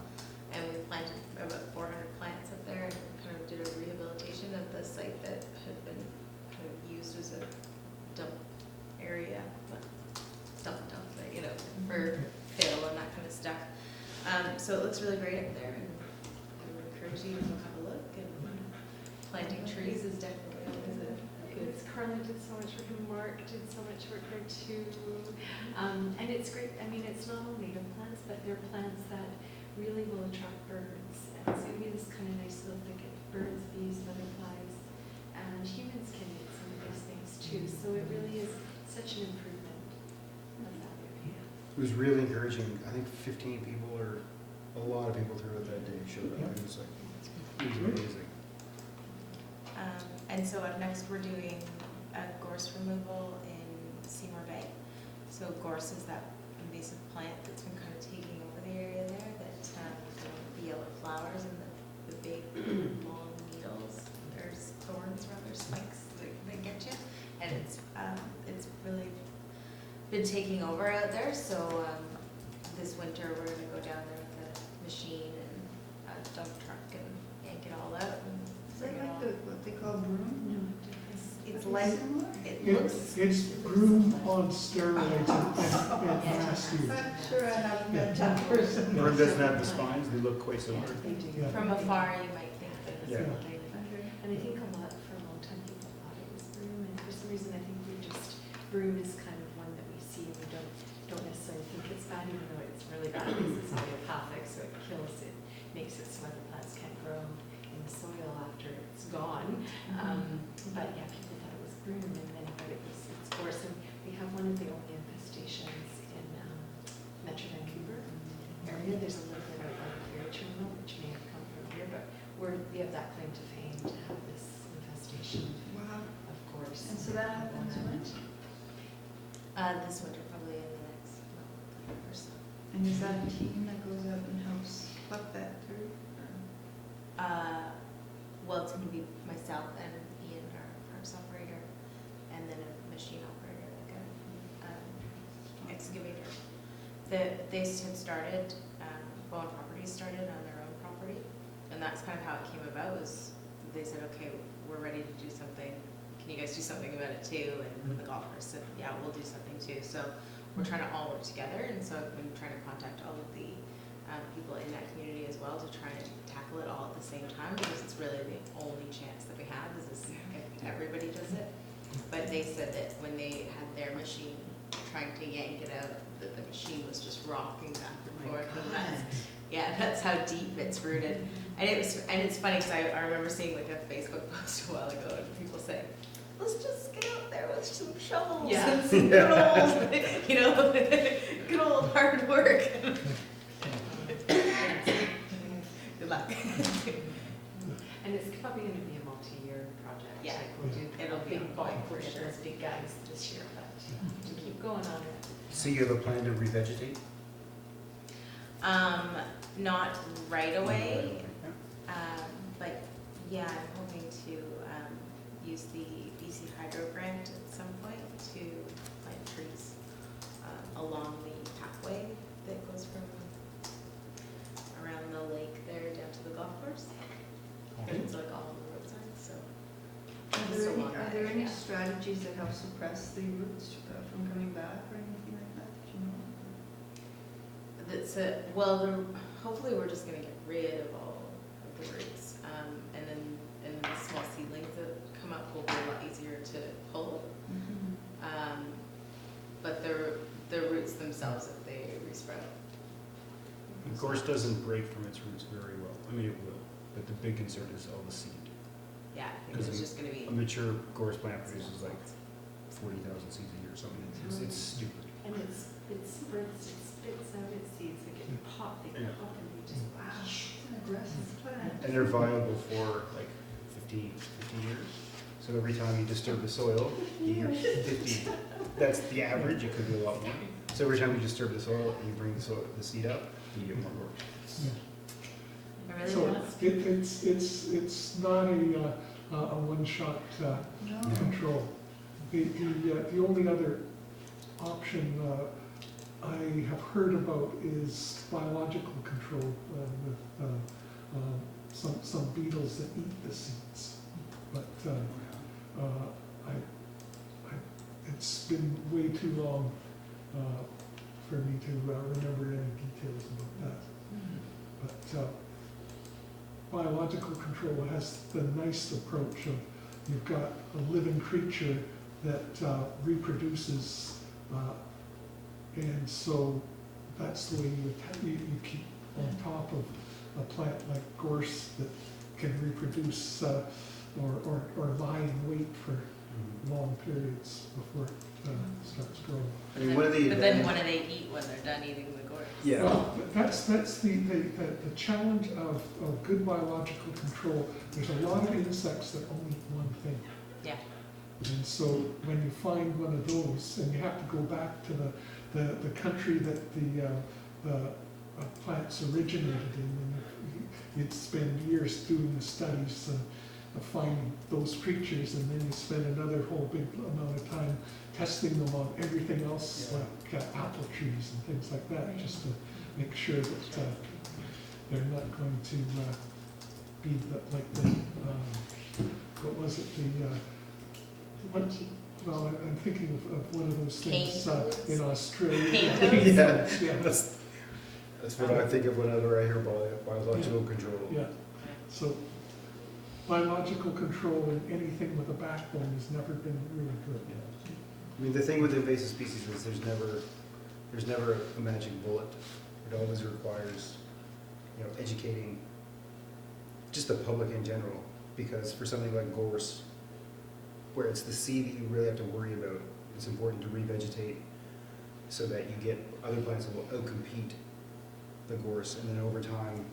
And we planted about 400 plants up there and kind of did a rehabilitation of the site that had been kind of used as a dump area, but dump, but, you know, for fill and that kind of stuff. So it looks really great up there, and I would encourage you to go have a look. And planting trees is definitely always a good. Carla did so much work, and Mark did so much work there too. And it's great. I mean, it's not all native plants, but they're plants that really will attract birds. And it's going to be this kind of nice little thicket of birds, bees, butterflies, and humans can eat some of those things too. So it really is such an improvement of that area. It was really encouraging. I think 15 people, or a lot of people throughout that day showed up. It was like, it was amazing. And so up next we're doing a gorse removal in Seymour Bay. So gorse is that invasive plant that's been kind of taking over the area there, that the yellow flowers and the big long needles. There's thorns around their spikes that get you, and it's really been taking over out there. So this winter we're going to go down there with a machine and a dump truck and yank it all out. And Is that like what they call broom? No, it's like, Similar? it looks, It's broom on steroids and nasty. I'm sure I haven't met that person. Broom doesn't have the spines, they look quite similar. they do. Yeah. from afar you might think that it's Yeah. something, but And I think a lot, for a long time, people thought it was broom, and for some reason, I think broom is kind of one that we see, and we don't necessarily think it's bad, even though it's really bad, because it's idiopathic, so it kills it, makes it so other plants can't grow in the soil after it's gone. But yeah, people thought it was broom, and then but it's gorse, and we have one of the only infestations in Metro Vancouver area. There's a little bit out by the ferry terminal, which may have come from here, but we have that claim to fame to have this infestation, Wow. of course. And so that happens when? this winter probably in the next month or so. And is that a team that goes out and helps pluck that through? Well, it's going to be myself and Ian, our parks operator, and then a machine operator, like a excavator. They had started, Bowen Properties started on their own property, and that's kind of how it came about. Was they said, okay, we're ready to do something. Can you guys do something about it too? And the golfers said, yeah, we'll do something too. So we're trying to all work together, and so I've been trying to contact all of the people in that community as well to try and tackle it all at the same time, because it's really the only chance that we have is this, if everybody does it. But they said that when they had their machine trying to yank it out, that the machine was just rocking back and Oh my forth. And God. that's how deep it's rooted. And it's funny because I remember seeing like a Facebook post a while ago and people saying, let's just get out there with some shovels Yeah. and some good old, good old hard work. Good luck. And it's probably gonna be a multi-year project. Yeah. Like we'll do It'll a be big ongoing bulk, for we'll get sure. those big guys this year, but to keep going on it. So you have a plan to revegetate? Not right away. Yeah. But yeah, I'm hoping to use the BC Hydro grant at some point to plant trees along the pathway that goes from around the lake there down to the golf course. It's like all on the roadside, so. Are there any strategies that help suppress the roots from coming back or anything like that? Do you know? That's hopefully we're just gonna get rid of all of the roots, and then the small seedlings that come up will be a lot easier to pull. But the roots themselves, if they resprout. The gorse doesn't break from its roots very well. I mean, it will, but the big concern is all the seed. Yeah, I think Because it's just gonna be. A mature gorse plant produces like 40,000 seeds a year or something. It's stupid. And it sprints, it spits out its seeds, they get pop, they Yeah. pop, and you just, wow. It's an aggressive plant. And they're viable for like 50 years. So every time you disturb the soil, you get 50. That's the average, it could be a lot more. So every time you disturb the soil and you bring the seed up, you get more gorse. I really So want. it's not a one-shot No. control. The only other option I have heard about is biological control with some beetles that eat the seeds. But it's been way too long for me to remember any details about that. But biological control has the nice approach of you've got a living creature that reproduces, and so that's the way you keep on top of a plant like gorse that can reproduce or lie in wait for long periods before it starts growing. I mean, one of the But then advantages- what do they eat when they're done eating the gorse? Yeah. Well, that's the challenge of good biological control. There's a lot of insects that only eat one thing. Yeah. And so when you find one of those, and you have to go back to the country that the plants originated in, and you'd spend years doing the studies of finding those creatures, and then you spend another whole big amount of time testing them on everything else, Yeah. like apple trees and things like that, just to make sure that they're not going to be like the, what was it, well, I'm thinking of one of those things in Australia. Cane toads? Yeah, That's what I think of whenever I hear biological control. yeah. So biological control in anything with a backbone has never been really good. I mean, the thing with invasive species is there's never a magic bullet. It always requires, educating just the public in general. Because for something like gorse, where it's the seed that you really have to worry about, it's important to revegetate so that you get other plants that will outcompete the gorse, and then over time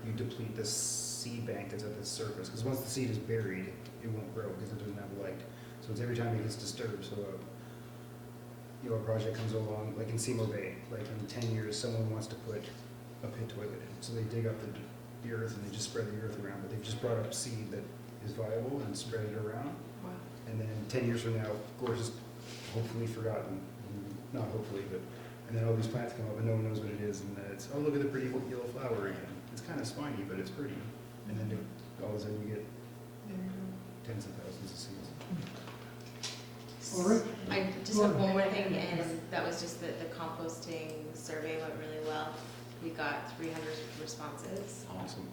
you deplete the seed bank that's at the surface. Because once the seed is buried, it won't grow because it doesn't have light. So it's every time it gets disturbed. So a project comes along, like in Seymour Bay, like in 10 years, someone wants to put a pit toilet in. So they dig up the earth and they just spread the earth around, but they've just brought up seed that is viable and spread it around. Wow. And then 10 years from now, gorse is hopefully forgotten, not hopefully, but, and then all these plants come up and no one knows what it is, and then it's, oh, look at the pretty yellow flower again. It's kind of spiny, but it's pretty. And then all of a sudden you get tens of thousands of seeds. All right. I just have one more thing, and that was just that the composting survey went really well. We got 300 responses, Awesome.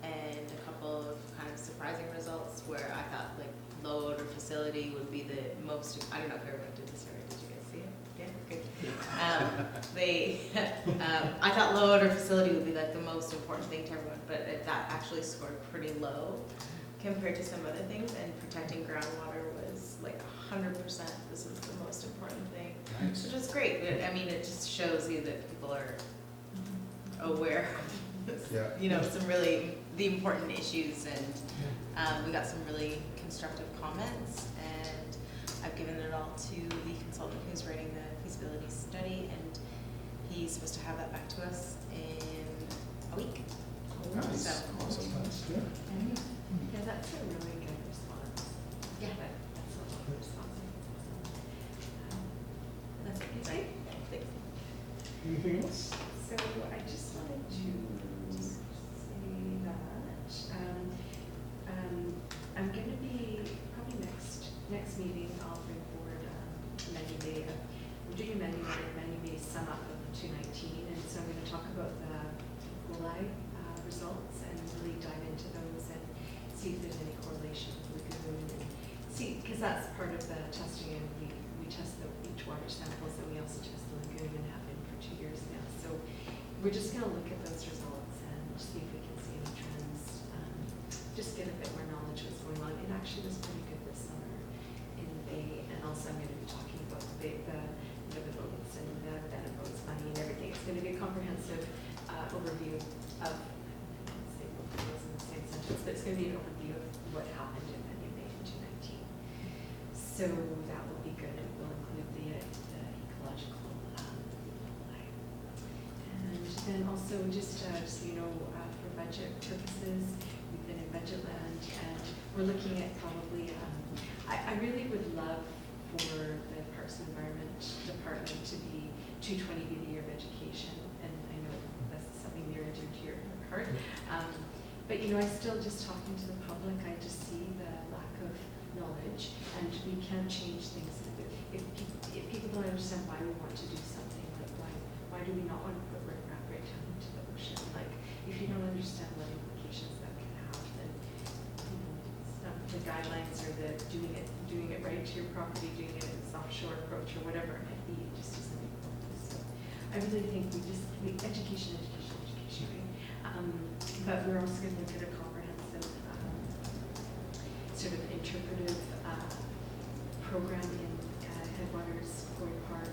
and a couple of kind of surprising results where I thought like low odor facility would be the most. I don't know if everyone did the survey. Did you guys see it? Yeah. they, I thought low odor facility would be like the most important thing to everyone, but that actually scored pretty low compared to some other things, and protecting groundwater was like 100%, this is the most important thing. Nice. Which is great, but, I mean, it just shows you that people are aware of, Yeah. you know, some really, the important issues, and we got some really constructive comments, and I've given it all to the consultant who's writing the feasibility study, and he's supposed to have that back to us in a week. Nice. So, Awesome. Yeah. Yeah, that's a really good response. Yeah. That's a lot of response. that's it. Okay. Thanks. Anything else? So I just wanted to say that, I'm gonna be, probably next meeting, I'll bring forward, menu day, we're doing a menu day sum up of 2019, and so I'm gonna talk about the GOLI results and really dive into those and see if there's any correlation with lagoon, and see, because that's part of the testing, and we test the each water samples, and we also test the lagoon, and have been for 2 years now. So we're just gonna look at those results and see if we can see any trends, just get a bit more knowledge of what's going on. It actually was pretty good this summer in the bay, and also I'm gonna be talking about the bay, the boats and the Bennett boats, money and everything. It's gonna be a comprehensive overview of, I can't say both of those in the same sentence, but it's gonna be an overview of what happened in Menu Bay in 2019. So that will be good. It will include the ecological line. And then also just so you know, for budget purposes, we've been in budget land, and we're looking at probably, I really would love for the Parks and Environment Department to be 220 be the year of education, and I know that's something near and dear to your heart. But you know, I still just talking to the public, I just see the lack of knowledge, and we can't change things. If people don't understand why we want to do something, like why do we not want to put riprap right down into the ocean? Like, if you don't understand what implications that can have, then you know, it's not the guidelines or the doing it right to your property, doing it as offshore approach or whatever it might be, it just isn't important. So I really think education, right? But we're also going to look at a comprehensive sort of interpretive program in Headwaters, Quarry Park,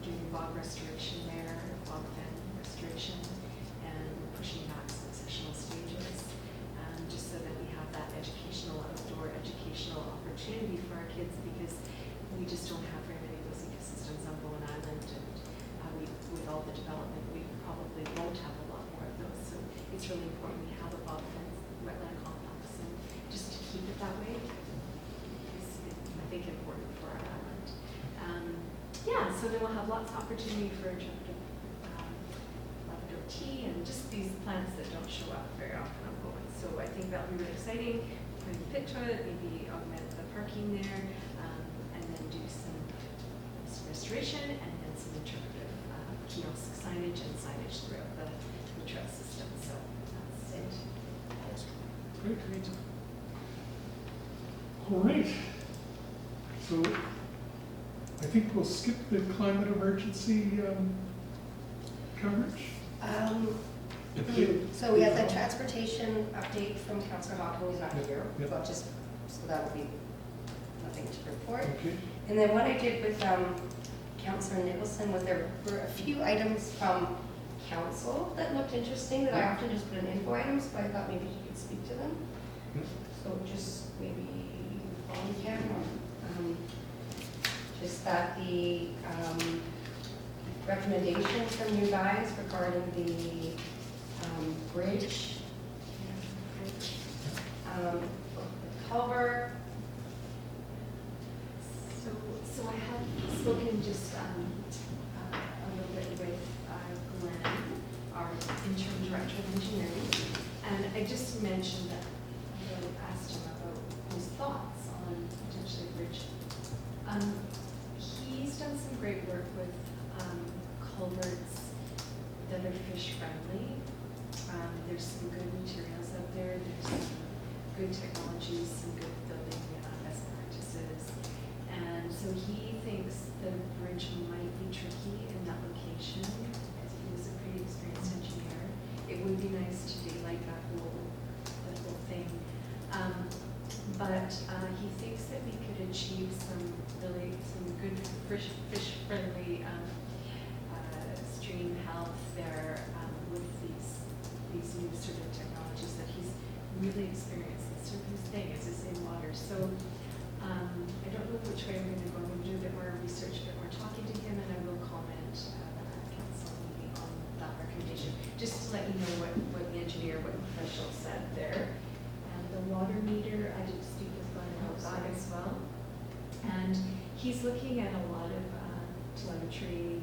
doing bog restoration there, bog fan restoration, and pushing back successional stages, just so that we have that outdoor educational opportunity for our kids, because we just don't have very many of those ecosystems on Bowen Island, and with all the development, we probably won't have a lot more of those. So it's really important we have a bog fence wetland complex, and just to keep it that way is, I think, important for our island. Yeah, so then we'll have lots of opportunity for interpretive lavender tea and just these plants that don't show up very often on Bowen. So I think that'll be really exciting. Put in the pit toilet, maybe augment the parking there, and then do some restoration, and then some interpretive kiosk signage and signage throughout the trail system. So that's it. Great. All right. So I think we'll skip the climate emergency coverage. So we have the transportation update from Councillor Hocking, who's not here, Yep. so that will be nothing to report. Okay. And then what I did with Councillor Nicholson was there were a few items from council that looked interesting that I often just put in info items, but I thought maybe you could speak to them. So just maybe on camera. Just that the recommendations from you guys regarding the bridge, the Culvert. So I have spoken just a little bit with Glenn, our interim director of engineering, and I just mentioned that I asked him about his thoughts on potentially a bridge. He's done some great work with culverts that are fish friendly. There's some good materials out there. There's some good technologies, some good building best practices. And so he thinks the bridge might be tricky in that location, as he was a pretty experienced engineer. It would be nice to daylight that whole thing. But he thinks that we could achieve some good fish-friendly stream health there with these new sort of technologies that he's really experienced. That's sort of his thing, is his in water. So I don't know which way I'm going to go. I'm going to do a bit more research, a bit more talking to him, and I will comment at council meeting on that recommendation, just to let you know what the engineer, what the professional said there. And the water meter, I did speak with Bonny about that as well. And he's looking at a lot of telemetry,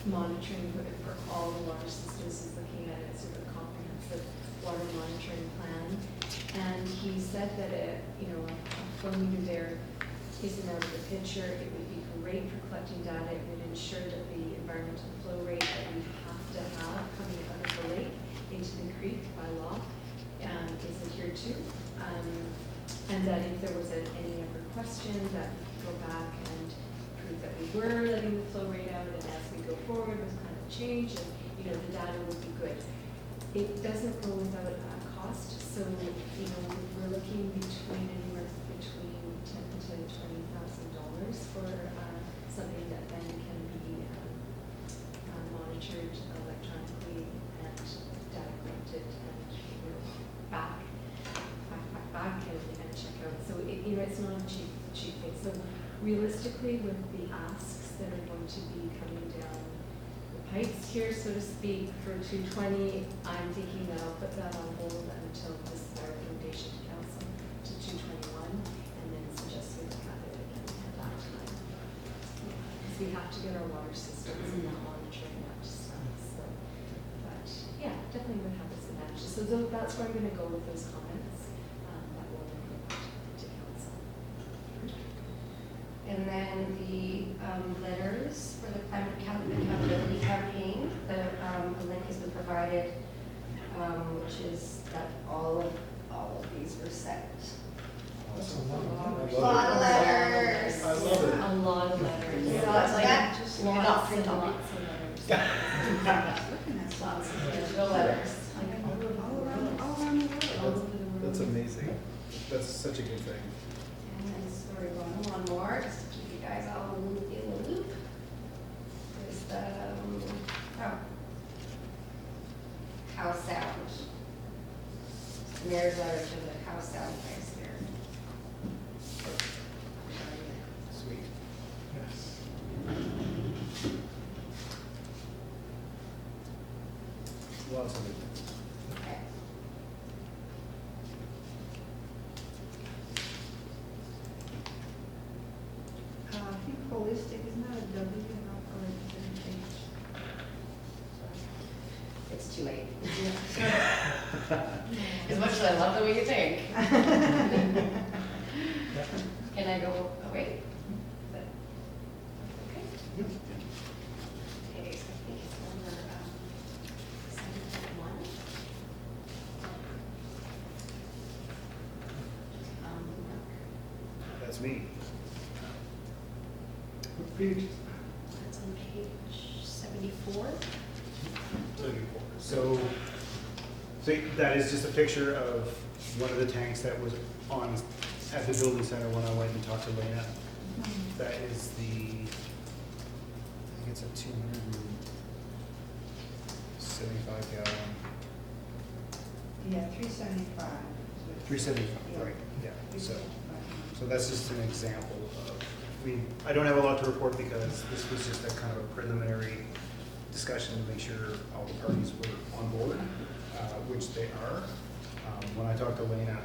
monitoring for all the water systems. He's looking at it sort of a comprehensive water monitoring plan. And he said that a flow meter there isn't out of the picture. It would be great for collecting data. It would ensure that the environmental flow rate that we have to have coming out of the lake into the creek by law is adhered to. And that if there was any ever question, that we could go back and prove that we were letting the flow rate out, and as we go forward with climate change, and the data would be good. It doesn't go without cost, so we're looking anywhere between $10,000 to $20,000 for something that then can be monitored electronically and data collected and back and check out. So it's not a cheap thing. So realistically, with the asks that are going to be coming down the pipes here, so to speak, for 220, I'm thinking that I'll put that on hold until this is our recommendation to council to 221, and then suggest we look at it again at that time. Because we have to get our water systems and that monitoring up to stuff. So, but yeah, definitely would have its advantages. So that's where I'm going to go with those comments. That will then go back to council. And then the letters for the climate accountability campaign, a link has been provided, which is that all of these were sent. That's a lot of A lot of letters. I love it. A lot of letters. So it's like Just lots lots and and lots. lots of letters. Lots of digital letters. All around the world. All over the world. That's amazing. That's such a good thing. And then story one more, just to keep you guys all in the loop. Is the Howe Sound. The mayor's letter to the Howe Sound place there. Sweet. Yes. Lots of good things. Okay. I think holistic, isn't that a W or a H? It's too late. As much as I love the way you think. Can I go away? But- Okay. Okay, so I think it's number 7.1. That's me. What page? That's on page 74. So that is just a picture of one of the tanks that was on at the building center when I went and talked to Lena. That is the, I think it's a 275 gallon. Yeah, 375. 375, right, yeah. So that's just an example of, I don't have a lot to report because this was just a kind of a preliminary discussion to make sure all the parties were on board, which they are. When I talked to Lena,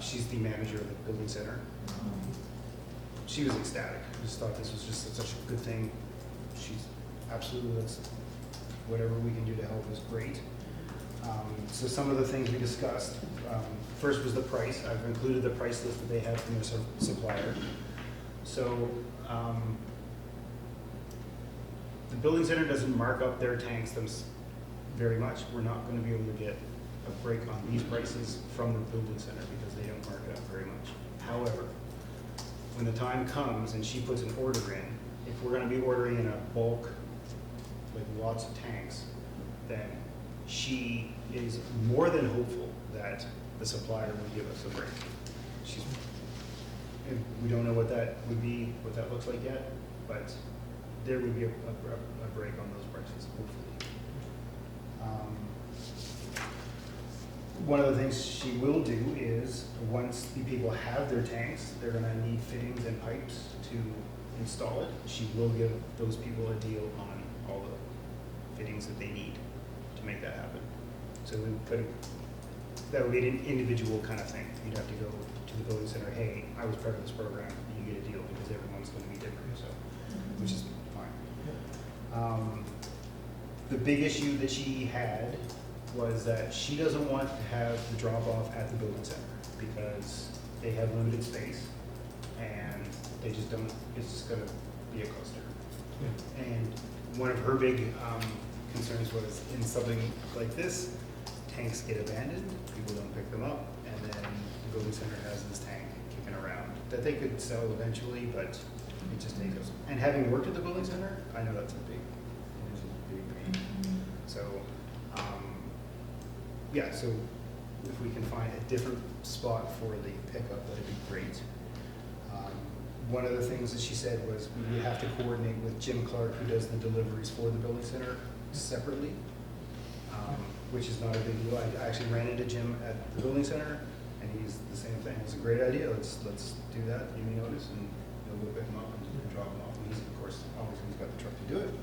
she's the manager of the building center. She was ecstatic. Just thought this was just such a good thing. She's absolutely, whatever we can do to help is great. So some of the things we discussed, first was the price. I've included the price list that they had from their supplier. So the building center doesn't mark up their tanks very much. We're not going to be able to get a break on these prices from the building center because they don't mark it up very much. However, when the time comes and she puts an order in, if we're gonna be ordering in a bulk, like lots of tanks, then she is more than hopeful that the supplier will give us a break. She's, and we don't know what that would be, what that looks like yet, but there would be a break on those prices, hopefully. One of the things she will do is, once the people have their tanks, they're gonna need fittings and pipes to install it. She will give those people a deal on all the fittings that they need to make that happen. So we could, that would be an individual kind of thing. You'd have to go to the building center, hey, I was part of this program, you get a deal, because everyone's gonna be different, so, which is fine. The big issue that she had was that she doesn't want to have the drop-off at the building center because they have limited space and they just don't, it's just gonna be a cluster. And one of her big concerns was, in something like this, tanks get abandoned, people don't pick them up, and then the building center has this tank kicking around that they could sell eventually, but it just takes us. And having worked at the building center, I know that's a big pain. So, yeah, so if we can find a different spot for the pickup, that'd be great. One of the things that she said was we would have to coordinate with Jim Clark, who does the deliveries for the building center, separately, which is not a big deal. I actually ran into Jim at the building center, and he's the same thing. It's a great idea. Let's do that. Give me notice, and we'll go pick him up and drop him off. And he's, of course, obviously he's got the truck to do it.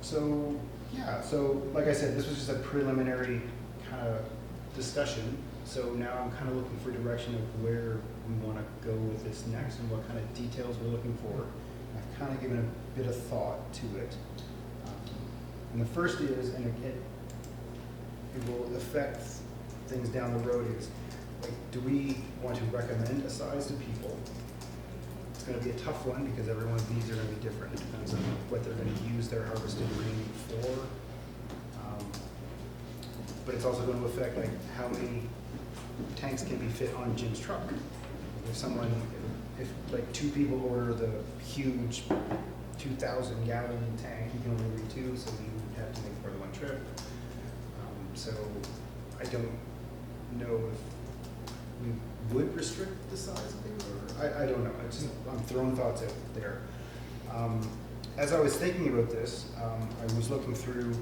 So yeah, so like I said, this was just a preliminary kind of discussion. So now I'm kind of looking for direction of where we want to go with this next and what kind of details we're looking for. I've kind of given a bit of thought to it. And the first is, and it will affect things down the road, is like, do we want to recommend a size to people? It's going to be a tough one because everyone's needs are going to be different. It depends on what they're going to use their harvested grain for. But it's also going to affect like how many tanks can be fit on Jim's truck. If like two people order the huge 2,000 gallon tank, you can only read two, so you have to make more than one trip. So I don't know if we would restrict the size of it, or I don't know. I'm throwing thoughts out there. As I was thinking about this, I was looking through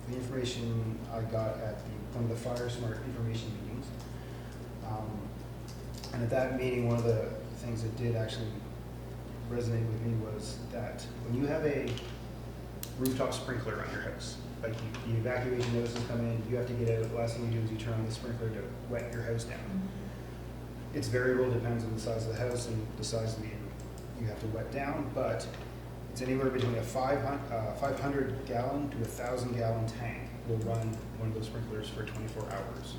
the information I got at one of the Fire Smart information meetings. And at that meeting, one of the things that did actually resonate with me was that when you have a rooftop sprinkler on your house, like the evacuation notices come in, you have to get out, the last thing you do is you turn on the sprinkler to wet your house down. It's variable, depends on the size of the house and the size of the you have to wet down, but it's anywhere between a 500 gallon to 1,000 gallon tank will run one of those sprinklers for 24 hours.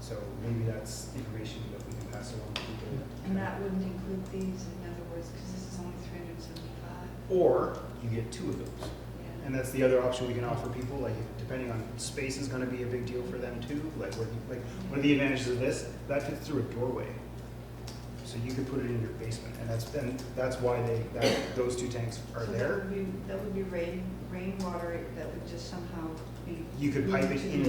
So maybe that's information that we can pass along to people. And that wouldn't include these, in other words, because this is only 375. Or you get two of those. Yeah. And that's the other option we can offer people, like depending on space is gonna be a big deal for them too. Like one of the advantages of this, that fits through a doorway. So you could put it in your basement, and that's why those two tanks are So there. that would be rainwater that would just somehow be. You could pipe it in,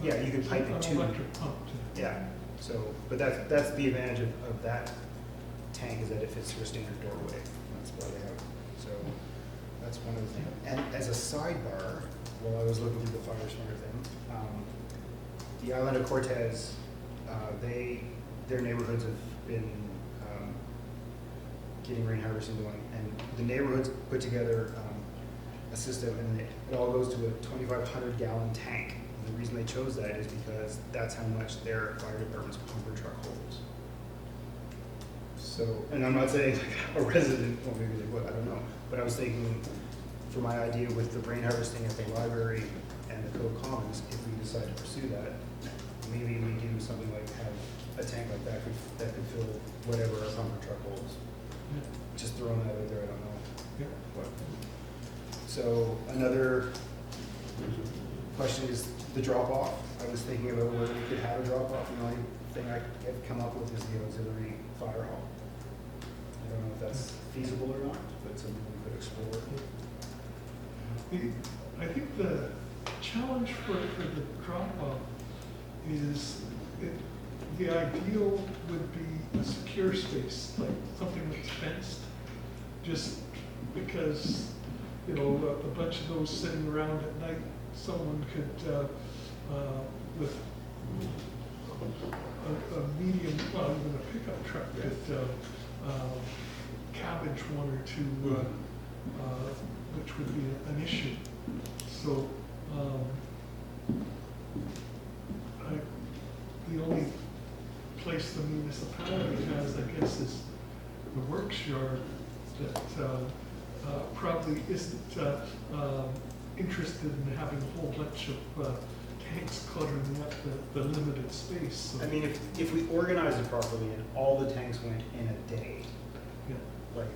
yeah, you could pipe it An to, electric pump to. yeah. So, but that's the advantage of that tank, is that it fits through a standard doorway. That's why they have it. So that's one of the things. And as a sidebar, while I was looking through the Fire Smart thing, the island of Cortez, their neighborhoods have been getting rain harvesting going, and the neighborhoods put together a system, and it all goes to a 2,500 gallon tank. And the reason they chose that is because that's how much their fire department's pumper truck holds. So, and I'm not saying like a resident, well maybe they would, I don't know, but I was thinking for my idea with the rain harvesting at the library and the Cove Commons, if we decide to pursue that, maybe we do something like have a tank like that could fill whatever a pumper truck holds. Yeah. Just throwing that out there, I don't know. Yeah. So another question is, the drop-off, I was thinking about whether we could have a drop-off, and the only thing I have come up with is the auxiliary fire hall. I don't know if that's feasible or not, but something we could explore. I think the challenge for the drop-off is, the ideal would be a secure space, like something that's fenced, just because, you know, a bunch of those sitting around at night, someone could, with a medium, well, even a pickup truck could cabbage one or two, which would be an issue. So, the only place the municipality has, I guess, is the works yard that probably isn't interested in having a whole bunch of tanks cluttering up the limited space. So, I mean, if we organize it properly and all the tanks went in a day, yeah. like,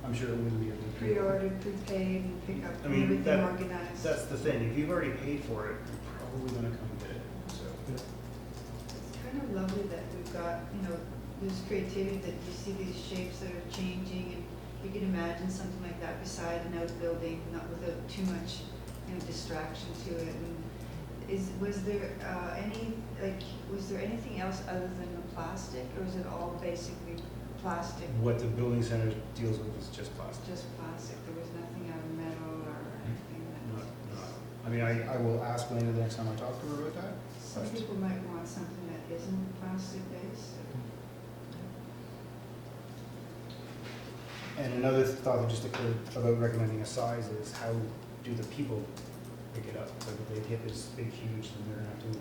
I'm sure it wouldn't be a big deal. Pre-ordered, prepaid, and pick up, I mean, everything organized. That's the thing, if you've already paid for it, you're probably gonna come get it, so. Yeah. It's kind of lovely that we've got, you know, this creativity, that you see these shapes that are changing, and you can imagine something like that beside an outbuilding, not without too much, you know, distraction to it. And was there anything else other than the plastic, or is it all basically plastic? What the building center deals with is just plastic. Just plastic, there was nothing out of metal or anything that was. I mean, I will ask Linda the next time I talk to her about that. Some people might want something that isn't plastic based. And another thought that just occurred about recommending a size is, how do the people pick it up? Like, if they get this big, huge, then they're gonna have to,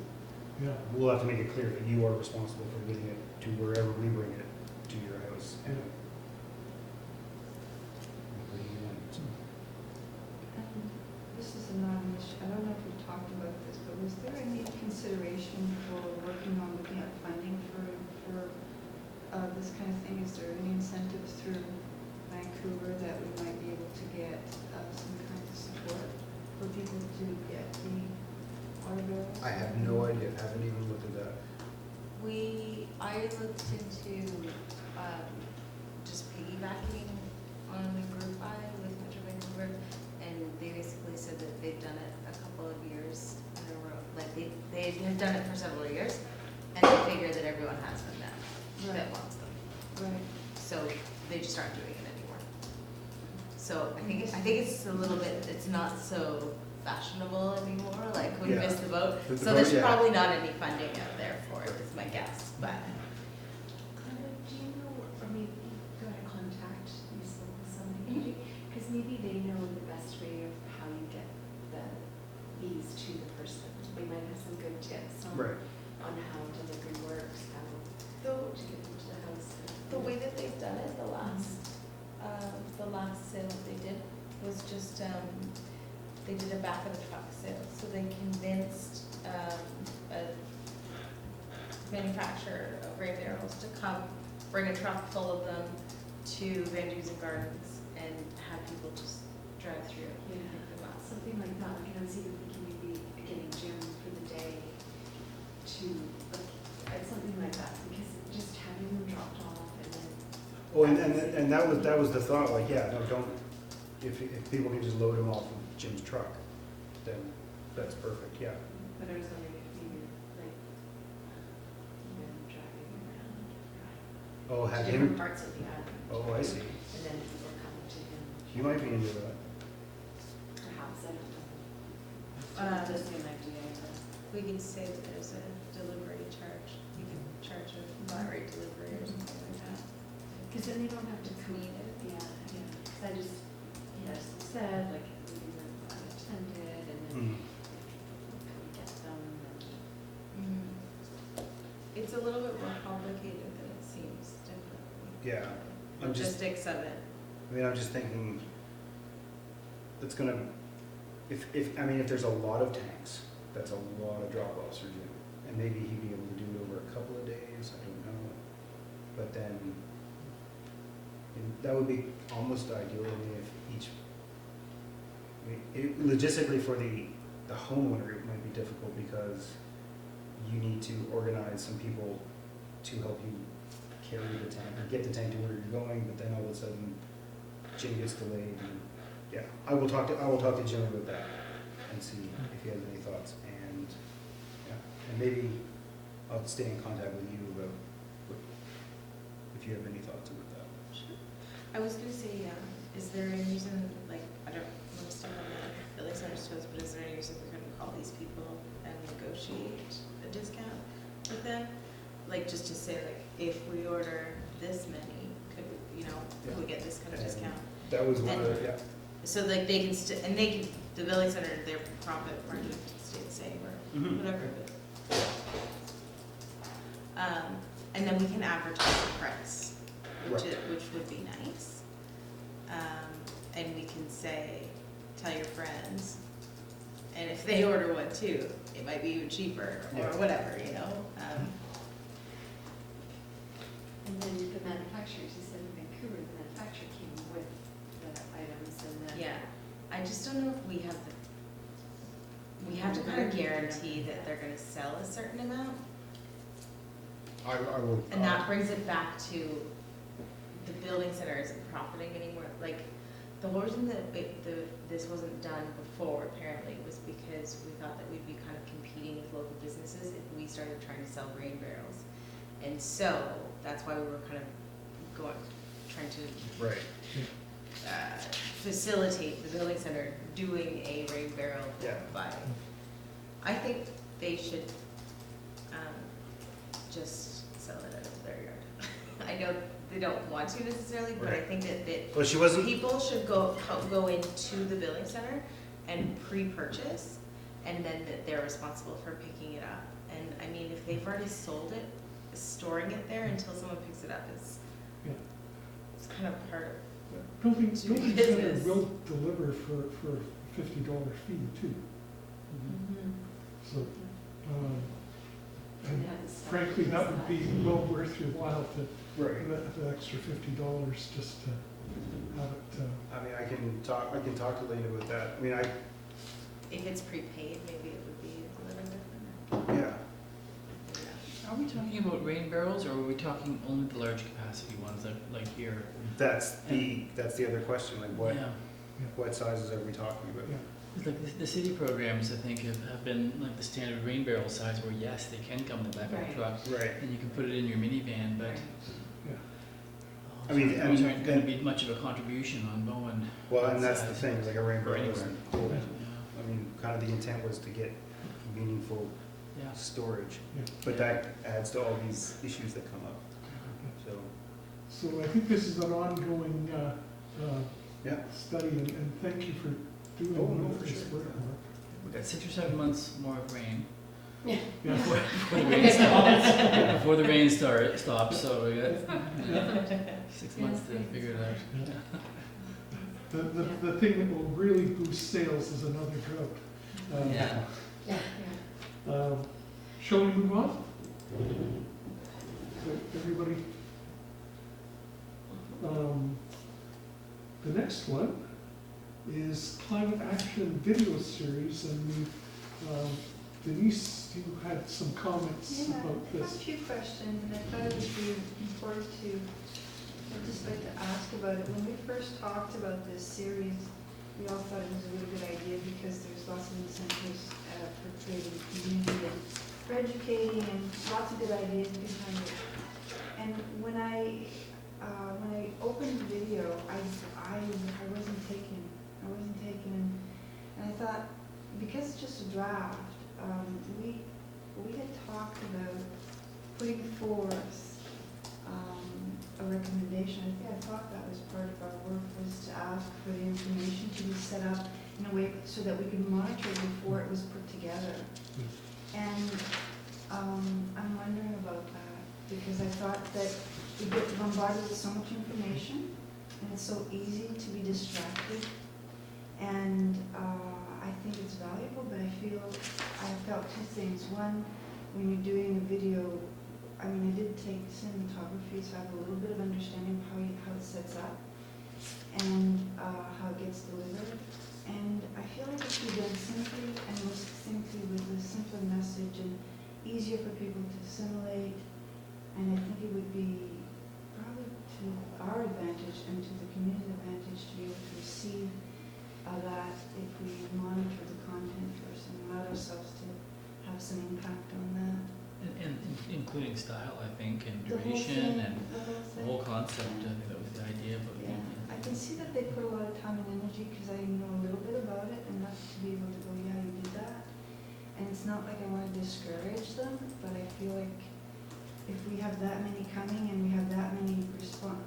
Yeah. we'll have to make it clear that you are responsible for getting it to wherever we bring it to your house. And bringing it in. This is not an issue, I don't know if we talked about this, but was there any consideration for working on looking at funding for this kind of thing? Is there any incentives through Vancouver that we might be able to get some kind of support for people to get the water bills? I have no idea, haven't even looked at that. I looked into just piggybacking on the group buy with Metro Vancouver, and they basically said that they've done it a couple of years in a row. Like they have done it for several years, and they figure that everyone has them now that wants them. Right. So they just aren't doing it anymore. So I think it's a little bit, it's not so fashionable anymore, like we Yeah. missed the boat. The So boat, there's yeah. probably not any funding out there for it, is my guess, but. Do you know, or maybe go ahead, contact somebody, because maybe they know the best way of how you get these to the person. They might have some good tips on Right. how delivery works, how The, to get them to the house. the way that they've done it, the last sale that they did was just, they did a back of the truck sale. So they convinced a manufacturer of gray barrels to come, bring a truck full of them to Van Dusen Gardens and have people just drive through and Yeah. pick them up. Something like that, like I was even thinking maybe getting Jim for the day to, like, something like that, because just having them dropped off and then. Oh, and that was the thought, like, yeah, no, don't, if people can just load them off of Jim's truck, then that's perfect, yeah. But I was wondering if maybe, like, driving around, Oh, to have different him, parts of the island. oh, I see. And then people are coming to him, You might be into that. perhaps, I don't Uh, know. The same idea, but. We can say that there's a delivery charge. You can charge a flat rate delivery or something like that. Because then they don't have to Clean it. Yeah, yeah, because I just, said, like, leaving them unattended, and then Mm. come get them, and. It's a little bit more complicated than it seems, definitely. Yeah, I'm just, Logistics of it. I mean, I'm just thinking, it's gonna, if there's a lot of tanks, that's a lot of drop-offs for Jim. And maybe he'd be able to do it over a couple of days, I don't know. But then, that would be almost ideal to me if each, I mean, logistically for the the homeowner, it might be difficult because you need to organize some people to help you carry the tank, or get the tank to where you're going, but then all of a sudden, Jim gets delayed, and, yeah, I will talk to Jim about that, and see if he has any thoughts, and, yeah, and maybe I'll stay in contact with you about if you have any thoughts about that. I was gonna say, is there any reason, like, I don't want to step on the building center's toes, but is there any reason we couldn't call these people and negotiate a discount with them? Like, just to say, like, if we order this many, could we, you know, could we get this kind of And discount? That was one of the, yeah. So like they can, and they can, the building center, their profit margin stay the same or Mhm. whatever, but. And then we can advertise the price, which Right. which would be nice. And we can say, tell your friends, and if they order one too, it might be even cheaper or Yeah. whatever, you know? And then the manufacturers, you said in Vancouver, the manufacturer came with the items and then. Yeah, I just don't know if we have to kind of guarantee that they're gonna sell a certain amount. I will. And that brings it back to the building center isn't profiting anymore. Like, the whole reason that this wasn't done before apparently was because we thought that we'd be kind of competing with local businesses if we started trying to sell rain barrels. And so, that's why we were kind of trying to Right. facilitate the building center doing a rain barrel Yeah. buy. I think they should just sell it out of their yard. I know they don't want to necessarily, but I Right. think that Well, she wasn't, people should go into the building center and pre-purchase, and then that they're responsible for picking it up. And I mean, if they've already sold it, storing it there until someone picks it up is, Yeah. it's kind of part of. Building Do center business. will deliver for a $50 fee too, so, and They have the stuff frankly, that would be inside. well worth your while to, right. the extra $50 just to have it, I mean, I can talk to Lane about that. I mean, If it's prepaid, maybe it would be a little different. yeah. Are we talking about rain barrels, or are we talking only the large capacity ones, like here? That's the other question, like Yeah. what sizes are we talking about? yeah. It's like the city programs, I think, have been like the standard rain barrel size where yes, they can come in the back of Right. the truck Right. and you can put it in your minivan, but Yeah. I mean, those and- aren't gonna be much of a contribution on Bowen. Well, and that's the size. thing, like a rain Or barrel anywhere. doesn't hold. Yeah. I mean, kind of the intent was to get meaningful Yeah. storage, Yeah. but that adds to all these issues that come up, so, So I think this is an ongoing, yeah. study, and thank you for doing Oh, no, for this sure. work. We've got 6 or 7 months more of rain. Yeah. Before the rain stops. Before the rain stops, so we got 6 months to figure it out. The thing that will really boost sales is another drought. Yeah. Yeah. Shall we move on? Everybody? The next one is climate action video series, and Denise, you had some comments Yeah, about I have a this. few questions, and I thought it would be important to, I'd just like to ask about it. When we first talked about this series, we all thought it was a really good idea because there's lots of incentives for creating community and for educating and lots of good ideas behind it. And when I opened the video, I wasn't taken. And I thought, because it's just a draft, we had talked about putting forth a recommendation. I thought that was part of our work, was to ask for the information to be set up in a way so that we could monitor before it was put together. And I'm wondering about that, because I thought that we get bombarded with so much information, and it's so easy to be distracted. And I think it's valuable, but I felt two things. One, when you're doing a video, I mean, I did take cinematography, so I have a little bit of understanding of how it sets up and how it gets delivered. And I feel like it should be done simply and more succinctly with a simpler message and easier for people to assimilate. And I think it would be probably to our advantage and to the community's advantage to be able to receive that if we monitor the content first and allow ourselves to have some impact on that. And including style, I think, and The whole duration, thing, and the whole the thing. whole concept. I think that was the idea, but Yeah, I can see that they put a lot of time and energy because I know a little bit about it, enough to be able to go, yeah, you did that. And it's not like I want to discourage them, but I feel like if we have that many coming and we have that many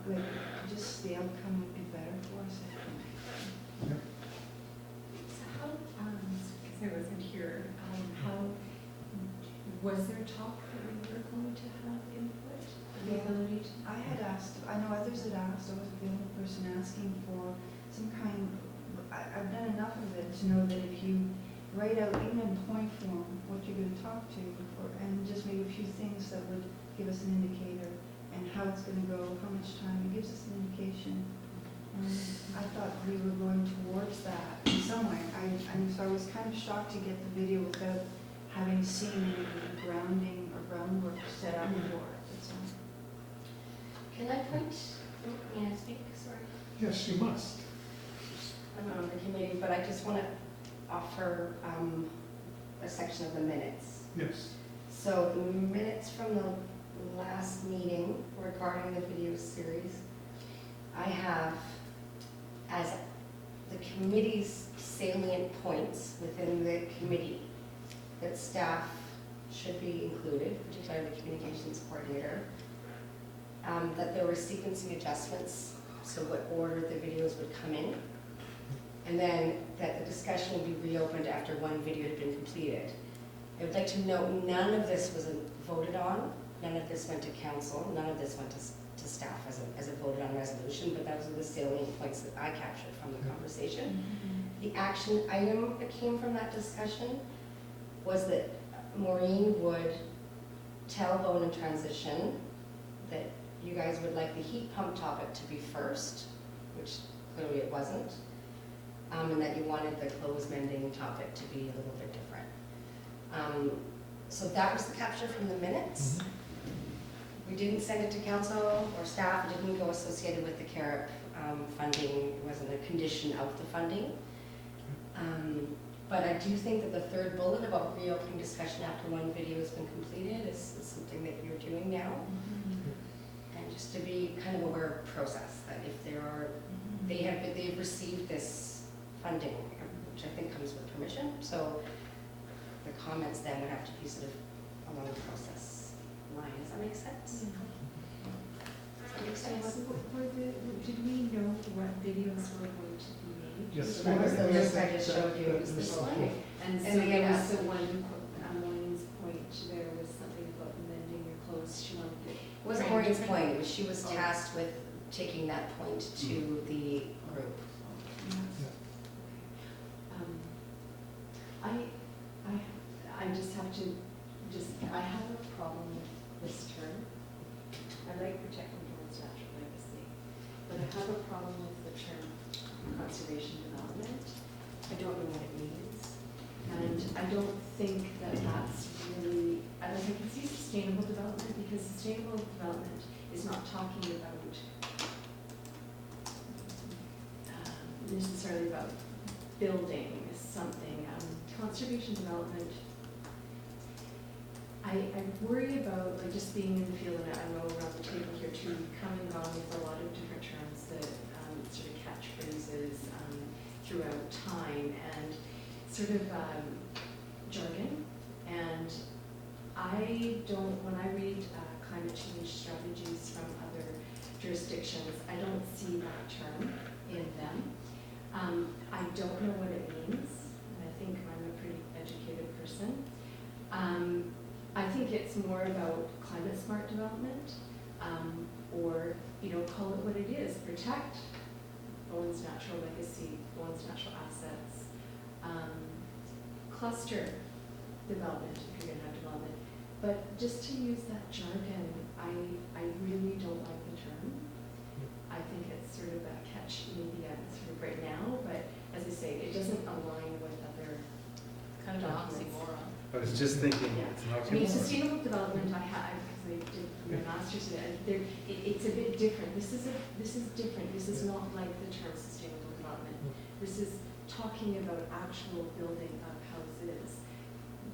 like, just the outcome would be better for us, I think. So how, because I wasn't here, how, was there talk that we were going to have input, the Yeah. ability to? I had asked, I know others had asked, I wasn't the only person asking for some kind, I've done enough of it to know that if you write out, even in point form, what you're going to talk to, and just maybe a few things that would give us an indicator, and how it's going to go, how much time, it gives us an indication. And I thought we were going towards that in some way. So I was kind of shocked to get the video without having seen any of the grounding or groundwork set up for it. That's all. Can I point, may I speak, sorry? Yes, you must. I'm not on the committee, but I just want to offer a section of the minutes. Yes. So the minutes from the last meeting regarding the video series, I have as the committee's salient points within the committee that staff should be included, particularly the communications coordinator, that there were sequencing adjustments, so what order the videos would come in, and then that the discussion would be reopened after one video had been completed. I would like to note none of this was voted on, none of this went to council, none of this went to staff as a voted on resolution, but those are the salient points that I captured from the conversation. The action item that came from that discussion was that Maureen would tell Bone and Transition that you guys would like the heat pump topic to be first, which clearly it wasn't, and that you wanted the clothes mending topic to be a little bit different. So that was the capture from the minutes. We didn't send it to council or staff, it didn't go associated with the CAREP funding, it wasn't a condition of the funding. But I do think that the third bullet about reopening discussion after one video has been completed is something that you're doing now. And just to be kind of aware of process, that if there are, they've received this funding, which I think comes with permission, so the comments then would have to be sort of along the process line. Does that make sense? Does that make sense? Did we know what videos were going to be made? Yes. That was the list I just showed you, it was this one. Okay. And so And we there had was the one, Maureen's point, there was something about mending your clothes, she wanted to. It wasn't Maureen's point, it was she was tasked with taking that point to the group. I just have to, I have a problem with this term. I like protecting Board's natural legacy, but I have a problem with the term conservation development. I don't know what it means, and I don't think that that's really, I don't think it's sustainable development, because sustainable development is not talking about necessarily about building something. Conservation development, I worry about, like, just being in the field, and I know around the table here too, we come and gone with a lot of different terms that sort of catchphrases throughout time, and sort of jargon. And I don't, when I read climate change strategies from other jurisdictions, I don't see that term in them. I don't know what it means, and I think I'm a pretty educated person. I think it's more about climate smart development, or, call it what it is, protect Bowen's natural legacy, Bowen's natural assets, cluster development, if you're gonna have development. But just to use that jargon, I really don't like the term. I think it's sort of a catch media sort of right now, but as I say, it doesn't was just thinking, Yeah. it's an I mean, oxymoron. sustainable development, because I did my master's in it, it's a bit different. This is different. This is not like the term sustainable development. This is talking about actual building of houses,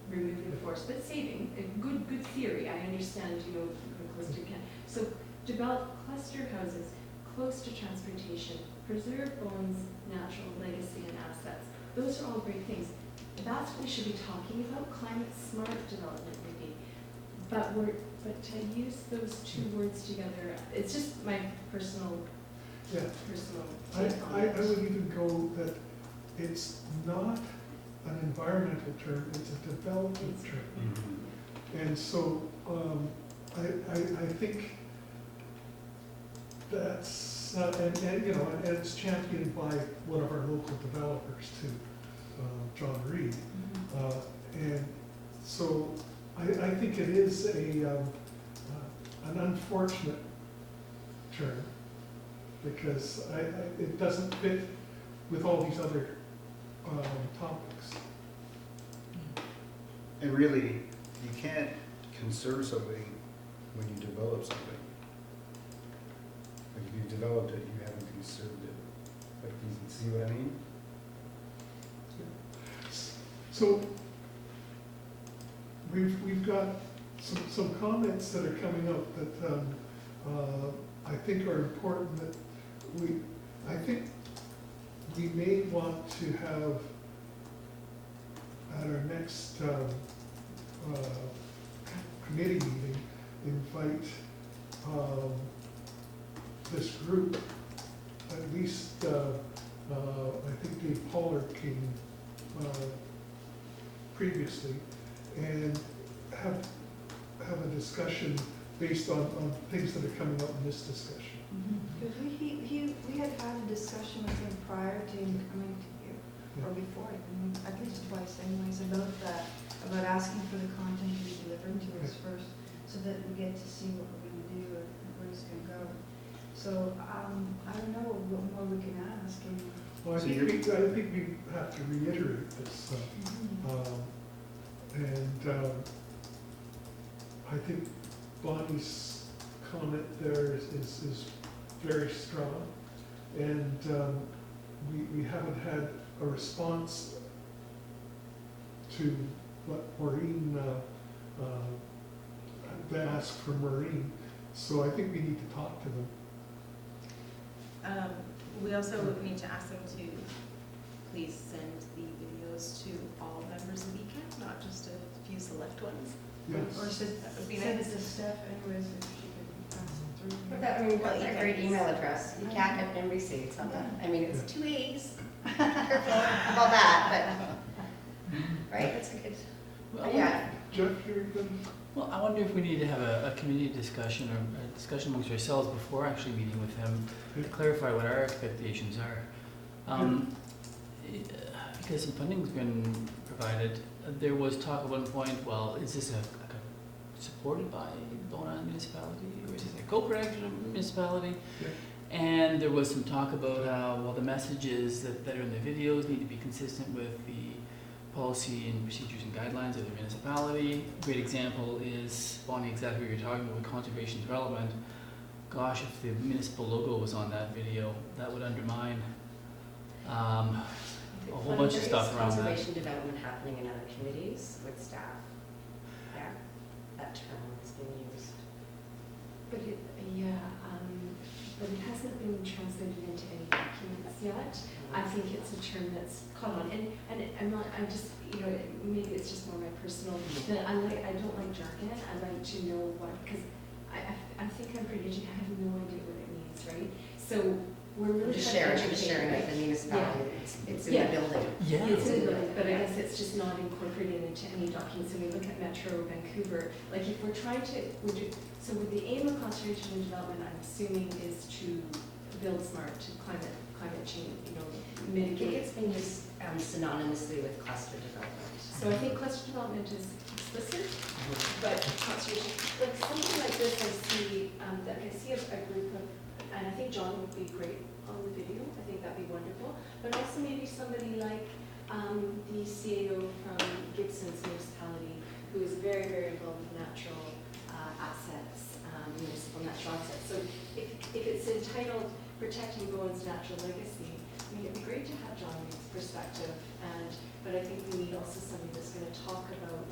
removing forest, but saving. A good theory. I understand, you know, close to can. So develop cluster houses close to transportation, preserve Bowen's natural legacy and assets. Those are all great things. That's what we should be talking about. Climate smart development maybe. But to use those two words together, it's just my personal Yeah. take on I it. would even go that it's not an environmental term, it's a development term. Mhm. And so, I think that's, and you know, and it's championed by one of our local developers too, John Reed. And so, I think it is an unfortunate term, because it doesn't fit with all these other topics. And really, you can't conserve something when you develop something. Like if you developed it, you haven't conserved it. Like, you see what I mean? So, we've got some comments that are coming up that I think are important, that I think we may want to have at our next committee meeting, invite this group, at least I think Dave Pollard came previously, and have a discussion based on things that are coming up in this discussion. Because we had a discussion with him prior to him coming to you, or before, at least twice anyways, about asking for the content to be delivered to us first, so that we get to see what we're gonna do and where it's gonna go. So, I don't know what more we can ask, and Well, I So think we have to reiterate this, I think Bonnie's comment there is very strong, and we haven't had a response to what Maureen, they asked for Maureen, so I think we need to talk to them. We also need to ask them to please send the videos to all members of ECAP, not just a few select ones. Yes. or send That would be it nice. to Steph anyways, if she could pass it through. But that, I mean, Well, that's a yeah. great email address, you can't have them receipts on that, I mean, it's 2 A's. Careful about that, but, right, that's a good, Well, yeah. Jeff, you're good? Well, I wonder if we need to have a community discussion or a discussion amongst ourselves before actually meeting with him to clarify what our expectations are. Because some funding's been provided, there was talk at one point, well, is this supported by Bonny municipality, or is it a co-production of municipality? Yeah. And there was some talk about how, well, the messages that are in the videos need to be consistent with the policy and procedures and guidelines of the municipality. A great example is, Bonny, exactly what you're talking about with conservation development. Gosh, if the municipal logo was on that video, that would undermine a whole bunch of stuff around that. Conservation development happening in other committees with staff. Yeah, that term has been used. But but it hasn't been translated into any documents yet. I think it's a term that's caught on, and I'm just, you know, maybe it's just more my personal, that I don't like jargon, I like to know what, because I think I'm pretty educated, I have no idea what it means, right? So we're really Just trying to sharing educate, it with the municipality, it's in Yeah. the building. Yeah. It's in the building, but I guess it's just not incorporated into any documents. When we look at Metro Vancouver, like if we're trying to, so with the aim of conservation and development, I'm assuming is to build smart, to climate change, you know, I think mitigate. it's been used synonymously with cluster development. So I think cluster development is explicit, but conservation, like something like this, I see, that I see a group of, and I think John would be great on the video, I think that'd be wonderful, but also maybe somebody like the CAO from Gibson's municipality, who is very, very involved with natural assets, municipal natural assets. So if it's entitled Protecting Bowen's Natural Legacy, I mean, it'd be great to have John's perspective, but I think we need also somebody that's going to talk about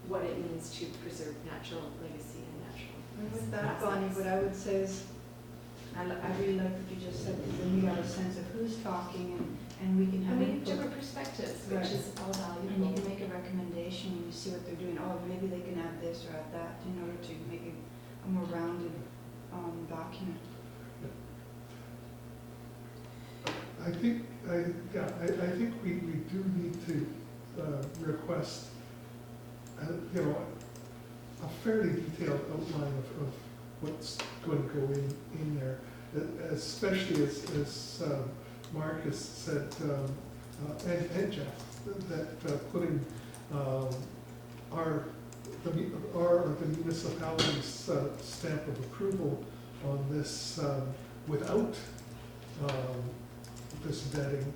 what it means to preserve natural legacy and natural. And with that, Bonnie, what I would say is, I really like what you just said, because then we have a sense of who's talking and we can have And we have input. different perspectives, Right. which is all And you valuable. can make a recommendation when you see what they're doing. Oh, maybe they can add this or add that in order to make it a more rounded document. I think, I think we do need to request, a fairly detailed outline of what's going to go in there, especially as Marcus said, and Jeff, that putting the municipality's stamp of approval on this without this vetting,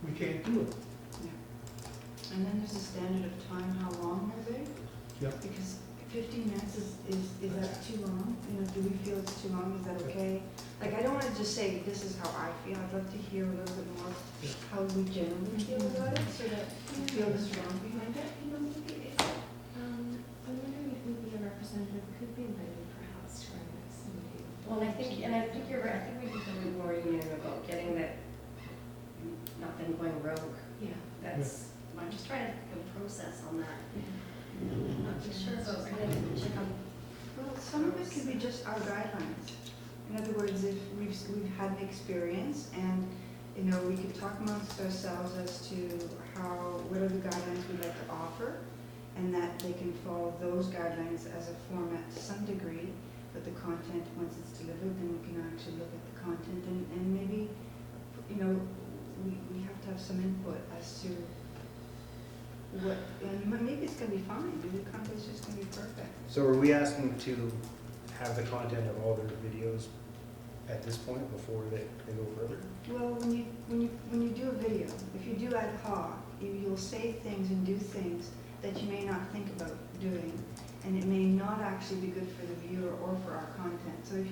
we can't do it. Yeah. And then there's a standard of time, how long are they? Yep. Because 15 minutes is that too long? Do we feel it's too long? Is that okay? Like, I don't want to just say, this is how I feel. I'd love to hear a little bit more Yeah. how we generally feel about it, so that we feel the strong behind it. I'm wondering if maybe a representative could be invited perhaps to our next meeting. Well, I think you're right, I think we need to be more union about getting that, not them going rogue. Yeah. That's, I'm just trying to think of a process on that. I'm not too sure, but we're going to check on. Well, some of it could be just our guidelines. In other words, if we've had an experience and, we could talk amongst ourselves as to what are the guidelines we'd like to offer, and that they can follow those guidelines as a format to some degree, but the content, once it's delivered, then we can actually look at the content and maybe, we have to have some input as to and maybe it's going to be fine, maybe the content's just going to be perfect. So are we asking to have the content of all their videos at this point before they go further? Well, when you do a video, if you do ad hoc, you'll say things and do things that you may not think about doing, and it may not actually be good for the viewer or for our content. So if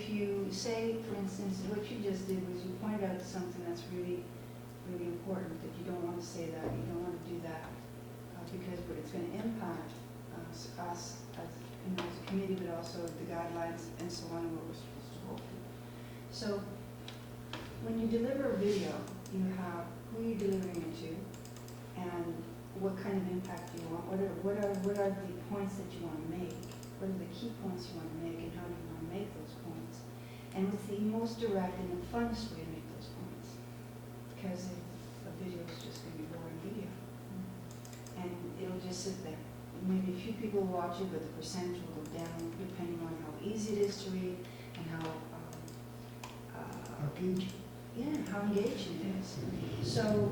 you say, for instance, what you just did was you pointed out something that's really, really important, that you don't want to say that, you don't want to do that, because it's going to impact us as a committee, but also the guidelines and so on, and what we're supposed to hold to. So when you deliver a video, you have who you're delivering it to, and what kind of impact do you want, what are the points that you want to make, what are the key points you want to make, and how do you want to make those points, and what's the most direct and the funnest way to make those points, because a video is just going to be boring video, and it'll just sit there. Maybe a few people will watch it, but the percentage will go down depending on how easy it is to read and how Engaged. how engaging it is. So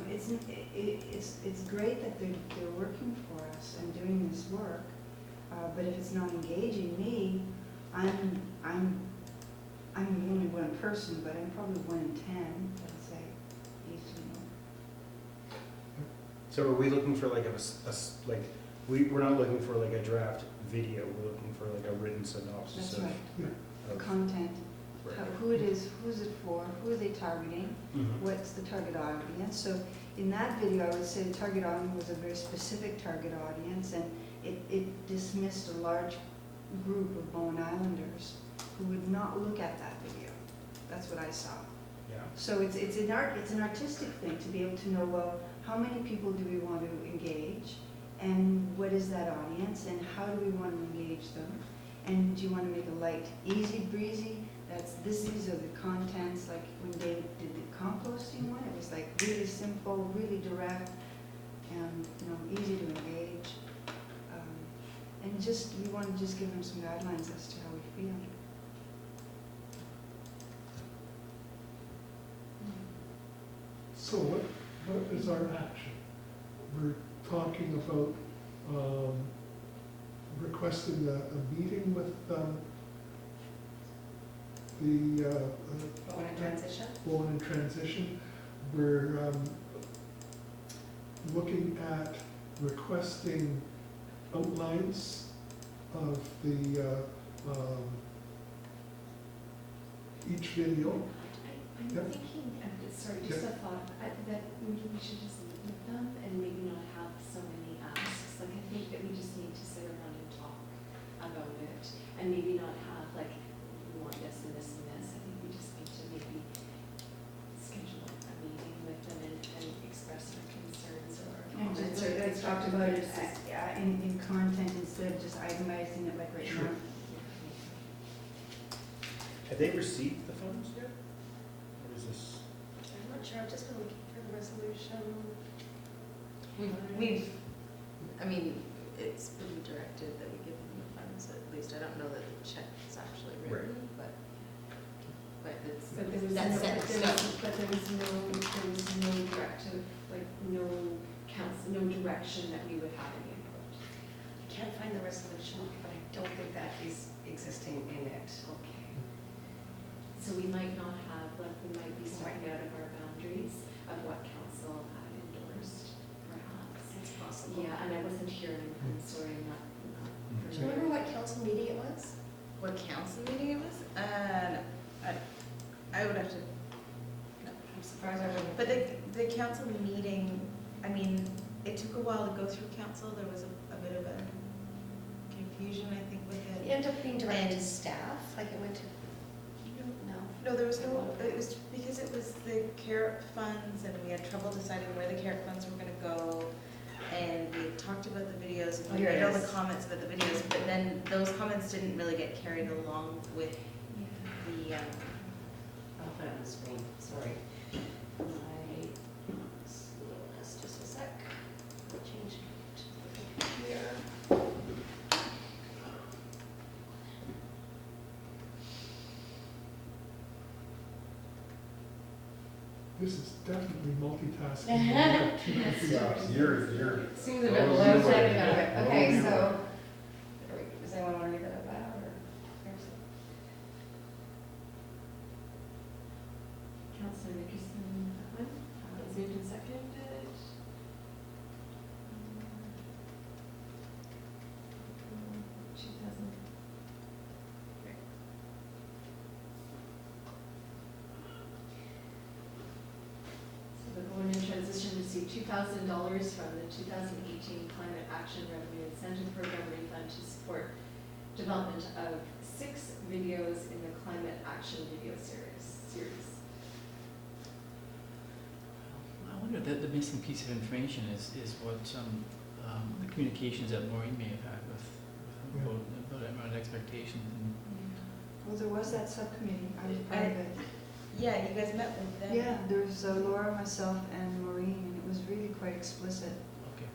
it's great that they're working for us and doing this work, but if it's not engaging me, I'm only one person, but I'm probably 1 in 10, let's say, easily more. So are we looking for we're not looking for like a draft video, we're looking for like a written synopsis That's right. The of content, who it is, who's it for, who are they targeting, Mhm. what's the target audience. So in that video, I would say the target audience was a very specific target audience, and it dismissed a large group of Bowen Islanders who would not look at that video. That's what I saw. Yeah. So it's an artistic thing to be able to know, well, how many people do we want to engage, and what is that audience, and how do we want to engage them, and do you want to make it light, easy breezy? These are the contents, like when David did the composting one, it was like really simple, really direct, and easy to engage. And we want to just give them some guidelines as to how we feel. So what is our action? We're talking about requesting a meeting with the Bowen in transition? Bowen in transition. We're looking at requesting outlines of the, each video. I'm Yep. thinking, sorry, just a thought, that maybe we should just meet with them and maybe not have so many asks. Like, I think that we just need to sit around and talk about it, and maybe not have like, we want this and this and this. I think we just need to maybe schedule a meeting with them and express our concerns or our And comments. just like I talked about it, in content instead of just itemizing it like right Sure. now. Have they received the funds yet? Or is this? I'm not sure, I've just been looking for the resolution. We've, I mean, it's been directed that we give them the funds, at least. I don't know that the check is actually written, but it's, But there was that's no, set in stone. but there was no directive, like no council, no direction that we would have any input. I can't find the resolution, but I don't think that is existing in it. Okay. So we might not have, like, we might be stepping out of our boundaries of what council had endorsed, perhaps. It's possible. Yeah, and I wasn't here, and I'm sorry, I'm not Do you remember what council meeting it was? What council meeting it was? I would have to, no. I'm surprised I wasn't. But the council meeting, I mean, it took a while to go through council. There was a bit of a confusion, I think, with It it. ended up being directed to staff, like it went to, no. No, there was no, it was because it was the carrot funds and we had trouble deciding where the carrot funds were gonna go. And we had talked about the videos and we Here it made all the is. comments about the videos, but then those comments didn't really get carried along with the, I'll put it on the screen, sorry. My slowness, just a sec. I'll change it to the computer. This is definitely multitasking. We have two computers. Yeah, you're. Seems a bit low side about it. Okay, so, does anyone want to read that out loud or? Councillor Nicholson, that one, is moved and seconded. 2000. So the Board in Transition received $2,000 from the 2018 Climate Action Revenue Incentive Program refund to support development of 6 videos in the Climate Action video series. I wonder that the missing piece of information is what the communications that Maureen may have had with about expectations and Well, there was that subcommittee, I was part of it. yeah, you guys met with them. Yeah, there was Laura, myself, and Maureen, and it was really quite explicit. okay.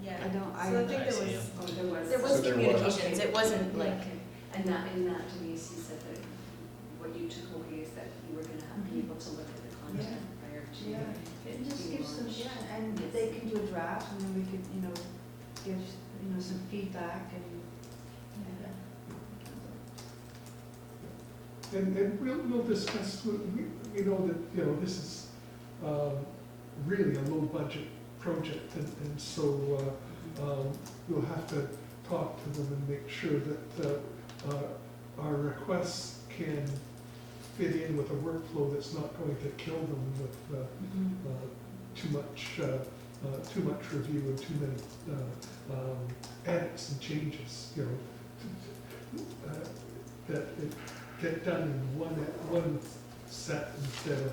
Yeah. I don't, So I think I there see. was, Oh, there was. there So was there was. communications. It wasn't like, Okay. And in that Denise, you said that what you took away is that you were gonna be able to look at the content prior to. Yeah, it it just being gives some, launched. yeah, and they can do a draft, and then we could, give, some feedback and. And we'll discuss, we know that, this is really a low-budget project, and so we'll have to talk to them and make sure that our requests can fit in with a workflow that's not going to kill them with too much review and too many edits and changes, that it get done in one set instead of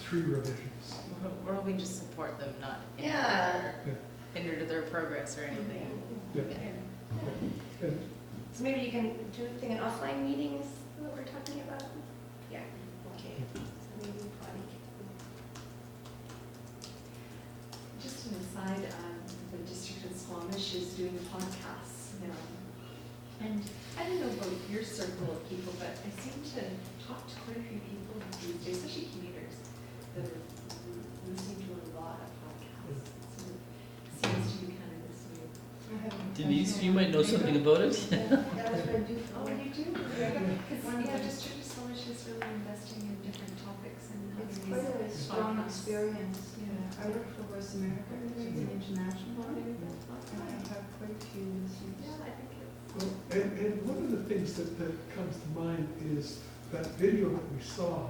3 revisions. we're hoping to support them, not Yeah. hinder their progress or anything. Yeah. And So maybe you can do a thing in offline meetings that we're talking about? Yeah, okay. So maybe probably. Just an aside, the district in Squamish is doing podcasts now. And I don't know about your circle of people, but I seem to talk to quite a few people these days, especially commuters, that are listening to a lot of podcasts. So it seems to be kind of this new. Denise, you might know something about it. That was what I do for Oh, work. you do? Because, yeah, district of Squamish is really investing in different topics and It's having quite a these strong podcasts. experience, Yeah. I work for Voice America, it's an international body, and I have quite a few listeners. Yeah, I think it's. Well, and one of the things that comes to mind is that video that we saw,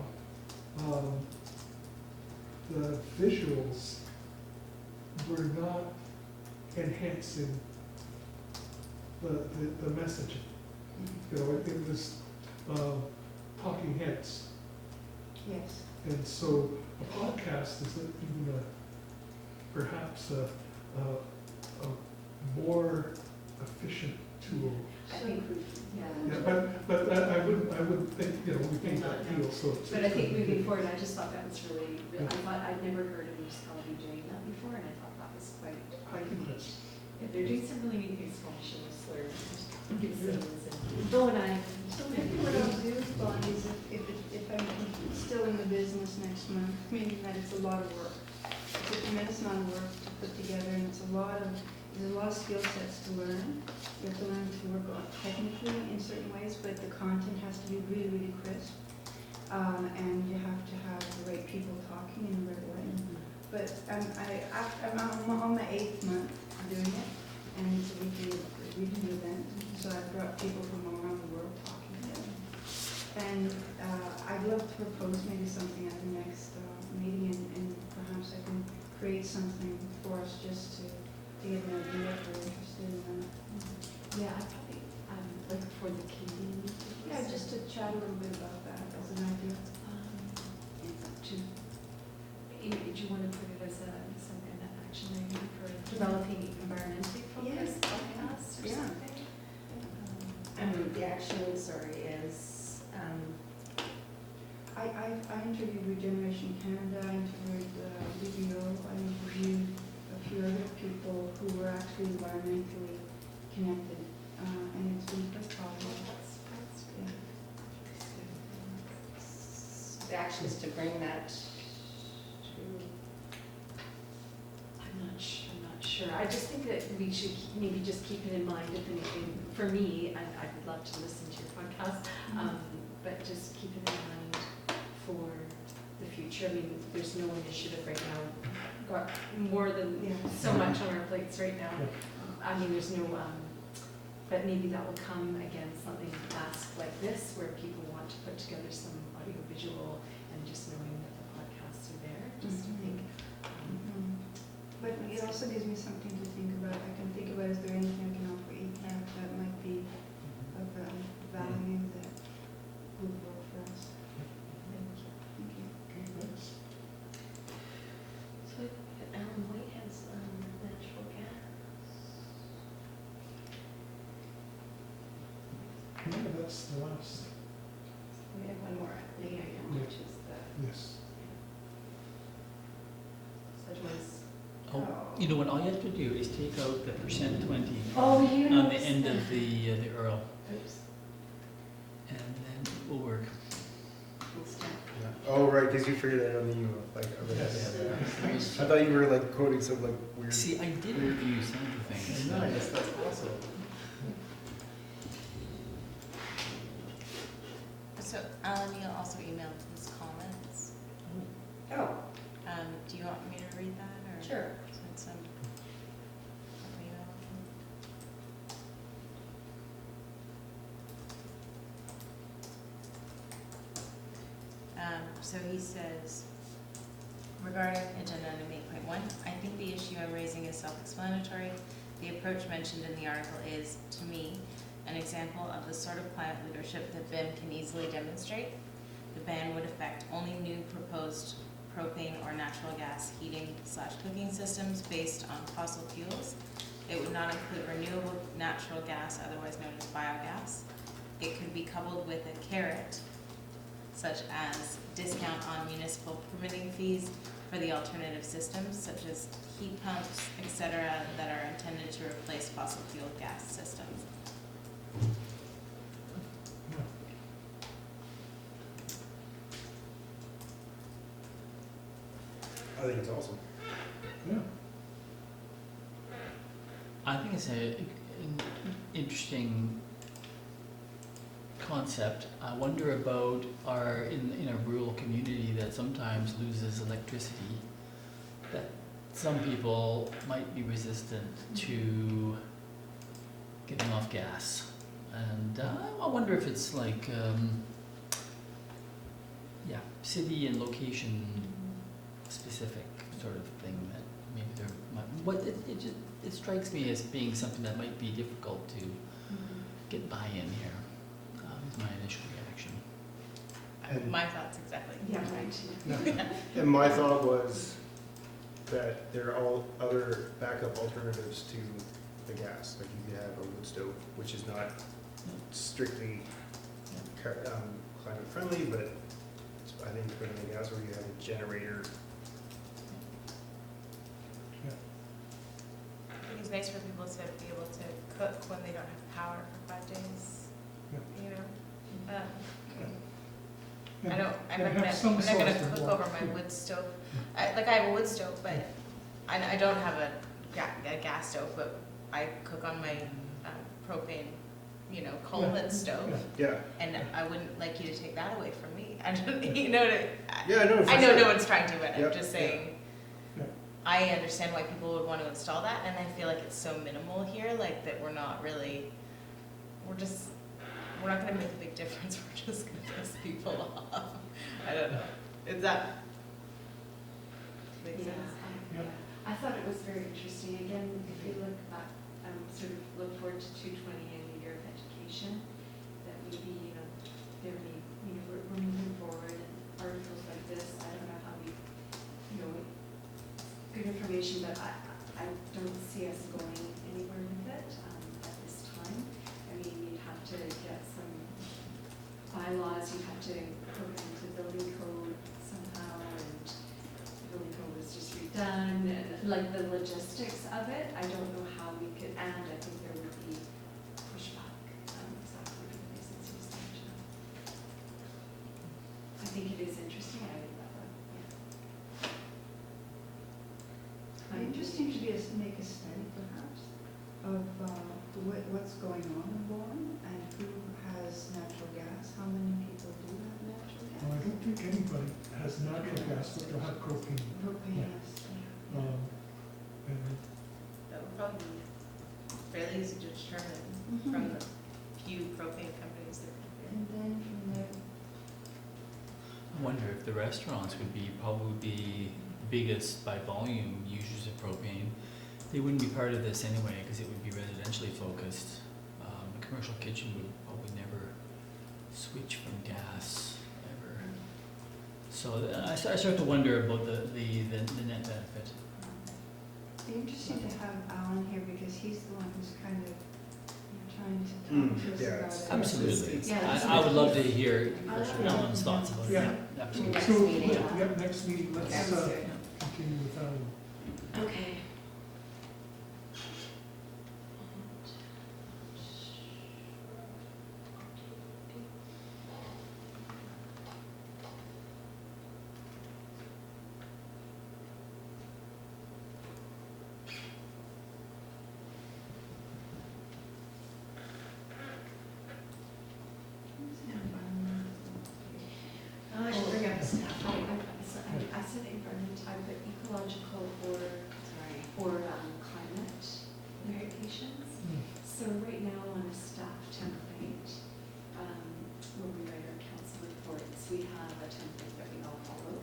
the visuals were not enhancing the messaging. You know, it was talking heads. Yes. And so a podcast is even perhaps a more efficient tool. I think we, Yeah, but I wouldn't think, you know, we think that deal, so. But I think moving forward, I just thought that was really, I thought, I'd never heard of municipality doing that before, and I thought that was quite neat. Yeah, they're doing some really neat things, Councillor, Gibson's and Bill and I. So maybe what I'll do, Bonnie, is if I'm still in the business next month, meaning that it's a lot of work. It's a tremendous amount of work to put together, and there's a lot of skill sets to learn. You have to learn to work on technically in certain ways, but the content has to be really, really crisp. And you have to have the right people talking in the right way. But I'm on my 8th month doing it, and it's a weekly event. So I've brought people from around the world talking together. And I'd love to propose maybe something at the next meeting, and perhaps I can create something for us just to get an idea if we're interested in that. Yeah, I probably, like for the Canadian. Yeah, just to chat a little bit about that as an idea. Do you want to put it as some kind of action item for developing environmentally focused podcasts or Yeah. something? The action, sorry, is, I interviewed Regeneration Canada, I interviewed BBO, I interviewed a few other people who were actually environmentally connected, and it's been quite positive. the action is to bring that to, I'm not sure. I just think that we should maybe just keep it in mind if anything. For me, I would love to listen to your podcast, but just keep it in mind for the future. I mean, there's no initiative right now. Got more than so much on our plates right now. I mean, there's no, but maybe that will come again, something asked like this, where people want to put together some audio visual, and just knowing that the podcasts are there, just to think. But it also gives me something to think about. I can think about, is there anything I can offer ECAP that might be of value that would work for us? Thank you. Okay, thanks. So Alan Whitehead's natural gas. No, that's the last, we have one more, which is the, yes. Such was. Oh, you know what, all you have to do is take out the %20 Oh, you know. on the end of the Earl, Oops. and then it will work. Yeah. Oh, right, because you figured that out on the email, like, Yes. I thought you were like quoting some like weird. See, I did review some of the things. Nice, that's awesome. So Alan, you also emailed his comments. oh, Do you want me to read that, or? sure. Send some email? So he says, regarding agenda item 8.1, I think the issue I'm raising is self-explanatory. The approach mentioned in the article is, to me, an example of the sort of climate leadership that BIM can easily demonstrate. The ban would affect only new proposed propane or natural gas heating/cooking systems based on fossil fuels. It would not include renewable natural gas, otherwise known as biogas. It could be coupled with a carrot, such as discount on municipal permitting fees for the alternative systems, such as heat pumps, etc., that are intended to replace fossil fuel gas systems. I think it's awesome. Yeah. I think it's an interesting concept. I wonder about in a rural community that sometimes loses electricity. that some people might be resistant to getting off gas. And I wonder if it's like, city and location specific sort of thing that maybe there might, it strikes me as being something that might be difficult to get buy-in here, is my initial reaction. And- My thoughts exactly. Yeah, right. Yeah. And my thought was that there are all other backup alternatives to the gas. Like you could have a wood stove, which is not strictly climate friendly, but I think it's better than gas, where you have a generator. I think it's nice for people to be able to cook when they don't have power for 5 days, you know? I'm not gonna cook over my wood stove. I have a wood stove, but I don't have a gas stove, but I cook on my propane, Culvert stove. Yeah. And I wouldn't like you to take that away from me. I don't, you know, Yeah, I know. I know no one's trying to, but Yep, I'm just saying, yeah. I understand why people would want to install that, and I feel like it's so minimal here, like that we're not gonna make a big difference, we're just gonna piss people off. I don't know. Is that make Yeah, sense? Yep. I thought it was very interesting. Again, if you look back, sort of look forward to 220 and the year of education, that maybe, there may, we're moving forward and articles like this, I don't know how we, good information, but I don't see us going anywhere with it at this time. I mean, you'd have to get some bylaws, you'd have to put it into building code somehow, and building code was just redone, and like the logistics of it, I don't know how we could, and I think there would be pushback, exactly for the reasons you mentioned. I think it is interesting, I would love that, yeah. Interesting to make a study perhaps of what's going on in Vaughan and who has natural gas, how many people do have natural gas? Well, I don't think anybody has natural gas, but they'll have propane. Propane, Yeah. yes. And That would probably be fairly easy to determine from the few propane companies that are here. And then from there, I wonder if the restaurants would be probably the biggest by volume users of propane. They wouldn't be part of this anyway because it would be residentially focused. A commercial kitchen would probably never switch from gas ever. So I start to wonder about the net benefit. it'd be interesting to have Alan here because he's the one who's kind of trying to talk to us yeah, about it's- it. Absolutely. Yeah, I would love to hear Yeah. Alan's thoughts about it. Yeah. Absolutely. Next so, meeting. next meeting, let's Sounds good. continue with that. Okay. I should bring up stuff. I said environment, I put ecological or climate implications. So right now on a staff template, when we write our council reports, we have a template that we all follow.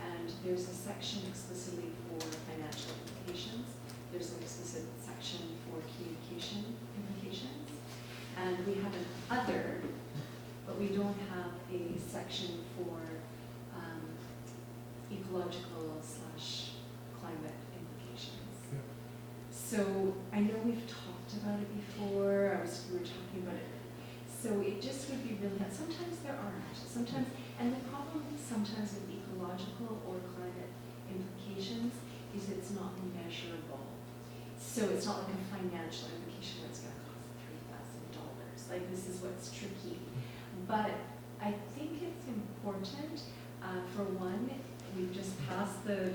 And there's a section explicitly for financial implications. There's an explicit section for communication implications. And we have an other, but we don't have a section for ecological / climate implications. Yeah. So I know we've talked about it before, we were talking about it. So it just would be really, sometimes there aren't, sometimes, and the problem sometimes with ecological or climate implications is it's not measurable. So it's not like a financial implication where it's gonna cost $3,000. Like this is what's tricky. But I think it's important, for one, we've just passed the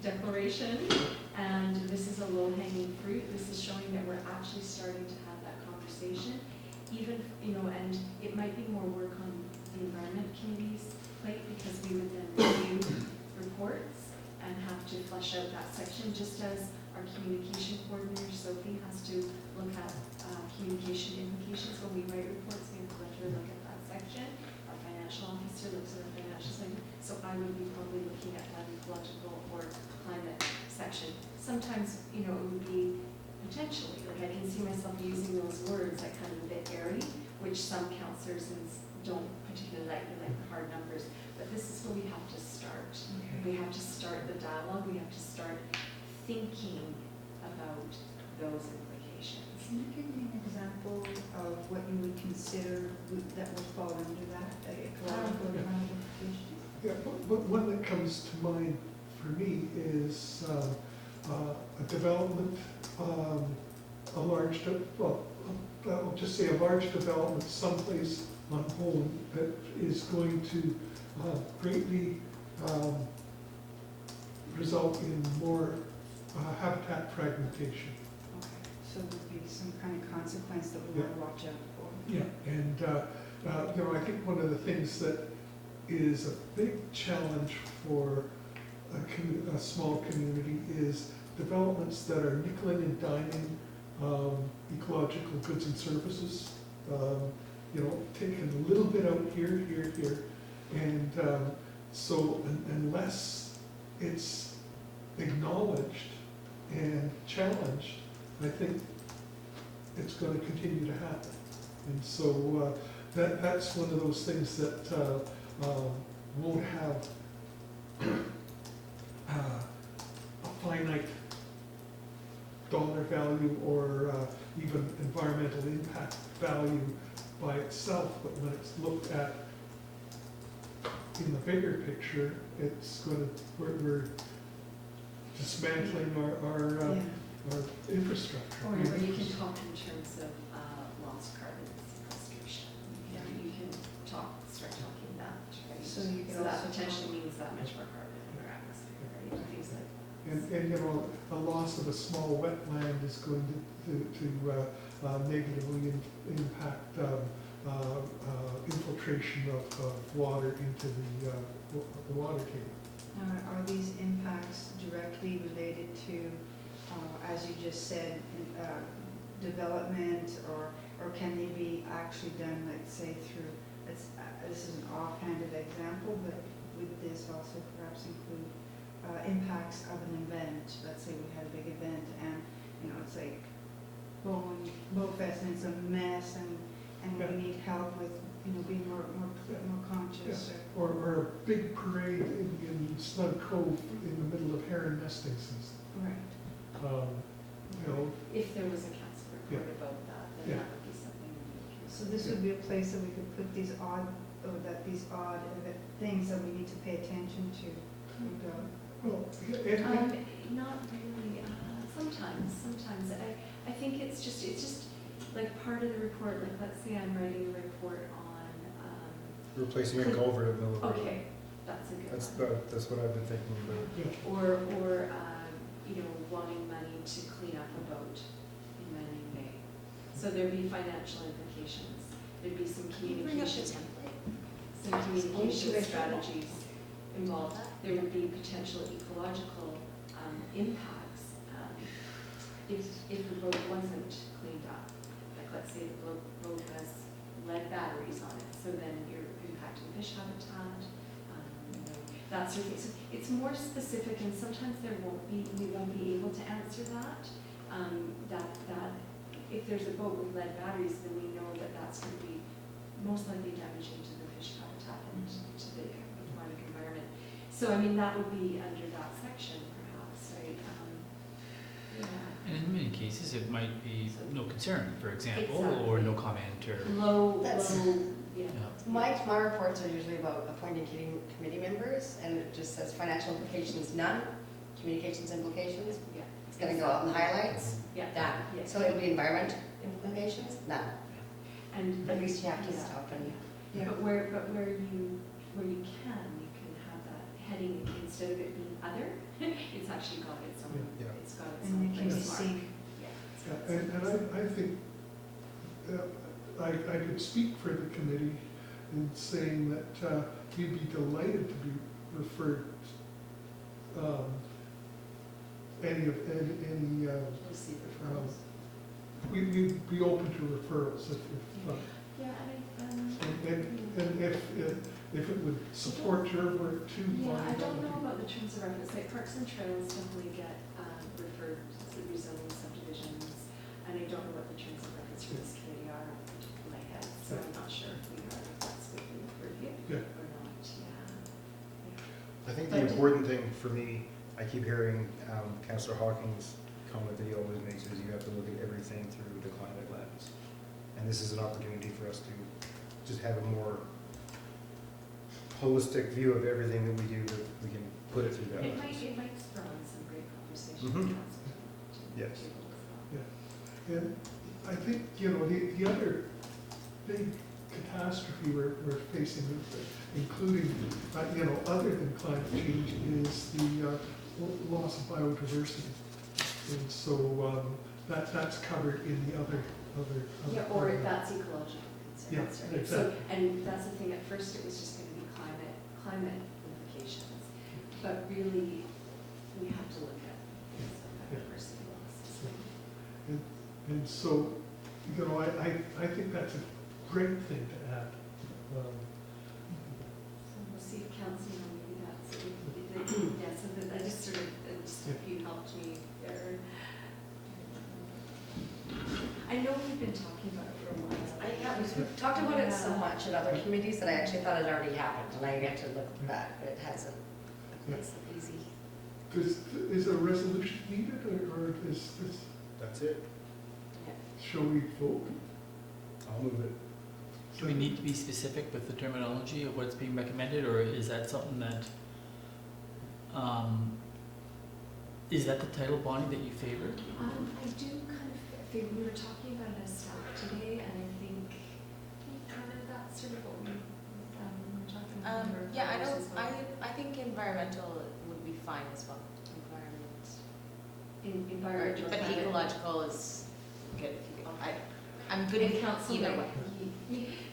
declaration, and this is a low-hanging fruit. This is showing that we're actually starting to have that conversation. Even, and it might be more work on the environment committee's plate because we would then review reports. and have to flesh out that section, just as our communication coordinator, Sophie, has to look at communication implications when we write reports. We have to let her look at that section. Our financial officer looks at the financial section. So I would be probably looking at that ecological or climate section. Sometimes, you know, it would be potentially, like I can see myself using those words like kind of a bit airy, which some councillors don't particularly like, they like the hard numbers. But this is where we have to start. We have to start the dialogue. We have to start thinking about those implications. Can you give me an example of what you would consider that would fall under that, ecological Yeah. implications? Yeah, but one that comes to mind for me is a development, a large, I'll just say a large development someplace on home that is going to greatly result in more habitat fragmentation. Okay, so there'd be some kind of consequence that we want to watch out for. Yeah, and you know, I think one of the things that is a big challenge for a small community is developments that are nickel and diming ecological goods and services. You know, taking a little bit out here, and so unless it's acknowledged and challenged, I think it's going to continue to happen. And so that's one of those things that won't have a finite dollar value or even environmental impact value by itself, but when it's looked at in the bigger picture, it's going to, we're dismantling our infrastructure. Or you can talk in terms of lost carbon sequestration. You can start talking that, right? So you could So that also potentially means that much more carbon in our atmosphere, right? Things like. And you know, a loss of a small wetland is going to negatively impact infiltration of water into the water table. Are these impacts directly related to, as you just said, development, or can they be actually done, let's say, through, this is an offhanded example, but would this also perhaps include impacts of an event? Let's say we had a big event and, you know, it's like Bowfest and it's a mess and we need help with, you know, being more conscious. Or a big parade in Snug Cove in the middle of heron nesting season. Right. You know, If there was a council report about that, then that would be something we would consider. So this would be a place that we could put these odd things that we need to pay attention to. well, Not really, sometimes. I think it's just like part of the report, like let's say I'm writing a report on, Replacing a culvert at Middle Road. okay, that's a good one. That's what I've been thinking about. Or, you know, wanting money to clean up a boat in Manning Bay. So there'd be financial implications. There'd be some communication strategies involved. There would be potential ecological impacts if the boat wasn't cleaned up. Like let's say the boat has lead batteries on it, so then you're impacting fish habitat, you know, that sort of thing. So it's more specific, and sometimes we won't be able to answer that. That if there's a boat with lead batteries, then we know that that's going to be most likely damaging to the fish habitat and to the aquatic environment. So I mean, that would be under that section, perhaps, right? And in many cases, it might be no concern, for example, Exactly. or no comment, or. Low, That's- yeah. My reports are usually about appointing committee members, and it just says financial implications, none, communications implications, Yeah. it's gonna go out in highlights, Yeah. done. Yeah. So it'll be environment implications, none. And At least you have to yeah. stop and, But where you can have that heading instead of it being other. It's actually got its own. Yeah. It's got its And own it can be place mark. seen. Yeah. it's Yeah, got its own and place. I think I could speak for the committee in saying that you'd be delighted to be referred any, We'll see referrals. we'd be open to referrals if, Yeah, and if it would support your work too. yeah, Bonnie, I that don't would know be- about the terms of reference, like Parks and Trails definitely get referred to rezoning subdivisions, and I don't know what the terms of reference for this committee are off the top of my head, so I'm not sure if we are, if that's within the purview Yeah. or not, yeah. I think the important thing for me, I keep hearing Councillor Hocking's comment that he always makes is you have to look at everything through the climate lens. And this is an opportunity for us to just have a more holistic view of everything that we do, that we can put it through that It lens. might spur on some great conversation Mhm. with council to Yes. table as well. And I think, the other big catastrophe we're facing, including, other than climate change, is the loss of biodiversity. And so that's covered in the other. Yeah, or that's ecological Yeah, concerns, right? exactly. So, and that's the thing, at first it was just gonna be climate implications, but really, we have to look at things like biodiversity loss. And so, I think that's a great thing to add. So we'll see if council, maybe that's, yeah, so that, I just sort of, you helped me there. I know we've been talking about it for a while. Yeah, we've talked about it so much in other committees that I actually thought it already happened, and I had to look back, but it hasn't. It's easy. Is a resolution needed, or is this, That's it. shall we vote? I'll move it. Do we need to be specific with the terminology of what's being recommended, or is that something that, is that the title, Bonnie, that you favor? I do kind of think, we were talking about it as staff today, and I think kind of that's sort of what we were talking about. Yeah, I think environmental would be fine as well, environment. Environmental. But climate. ecological is good if you, I'm good And with council, either way.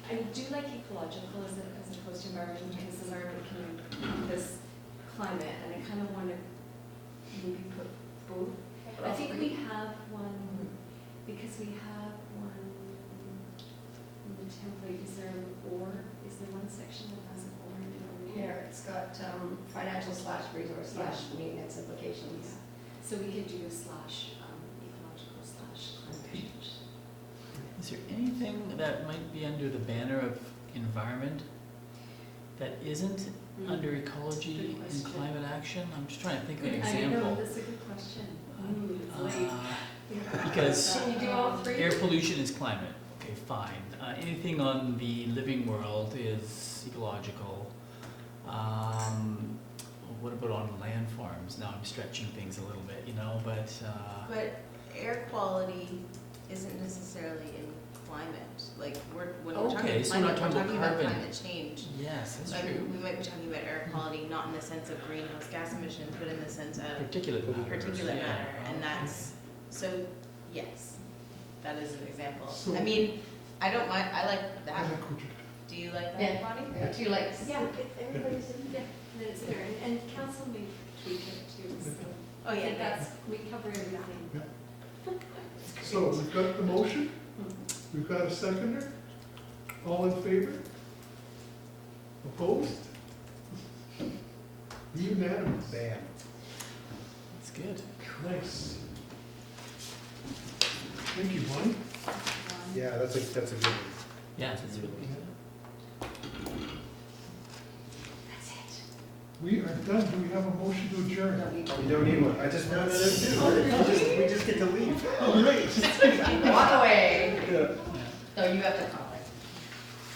I do like ecological as opposed to environmental, because environment can encompass climate, and I kind of want to maybe put both. I think we have one, because we have one in the template, is there one section that has an or in it already? Here, it's got financial/resource/maintenance implications. So we could do a ecological / climate change. Is there anything that might be under the banner of environment that isn't under ecology Good and question. climate action? I'm just trying to think of an I know, example. that's a good question. It's late. Because Can you do all three? air pollution is climate, okay, fine. Anything on the living world is ecological. What about on landforms? Now I'm stretching things a little bit, but. But air quality isn't necessarily in climate, like, when we're talking Okay, about so we're not climate, we're talking talking about about carbon. climate change. Yes, that's Like, true. we might be talking about air quality, not in the sense of greenhouse gas emissions, but in the sense of Particulate matter. particulate yeah. matter, and that's, so, yes, that is an example. So- I mean, I don't mind, I like I that. think we should- Do you like that, Yeah. Bonnie? Yeah, 2 likes. Yeah, everybody's in, yeah, and it's there, and council may tweak it too, so. Oh, I yeah, think that's, we cover everything. Yeah. So we've got the motion, Mhm. we've got a seconder, all in favor? Opposed? Unanimous. Bam. That's good. Nice. Thank you, Bonnie. Yeah, that's a good one. Yeah, that's really good. That's it. We are done. Do we have a motion to adjourn? You don't need one. I just found it out too. We just get to leave. Oh, great. Walk away. Yeah. No, you have to come.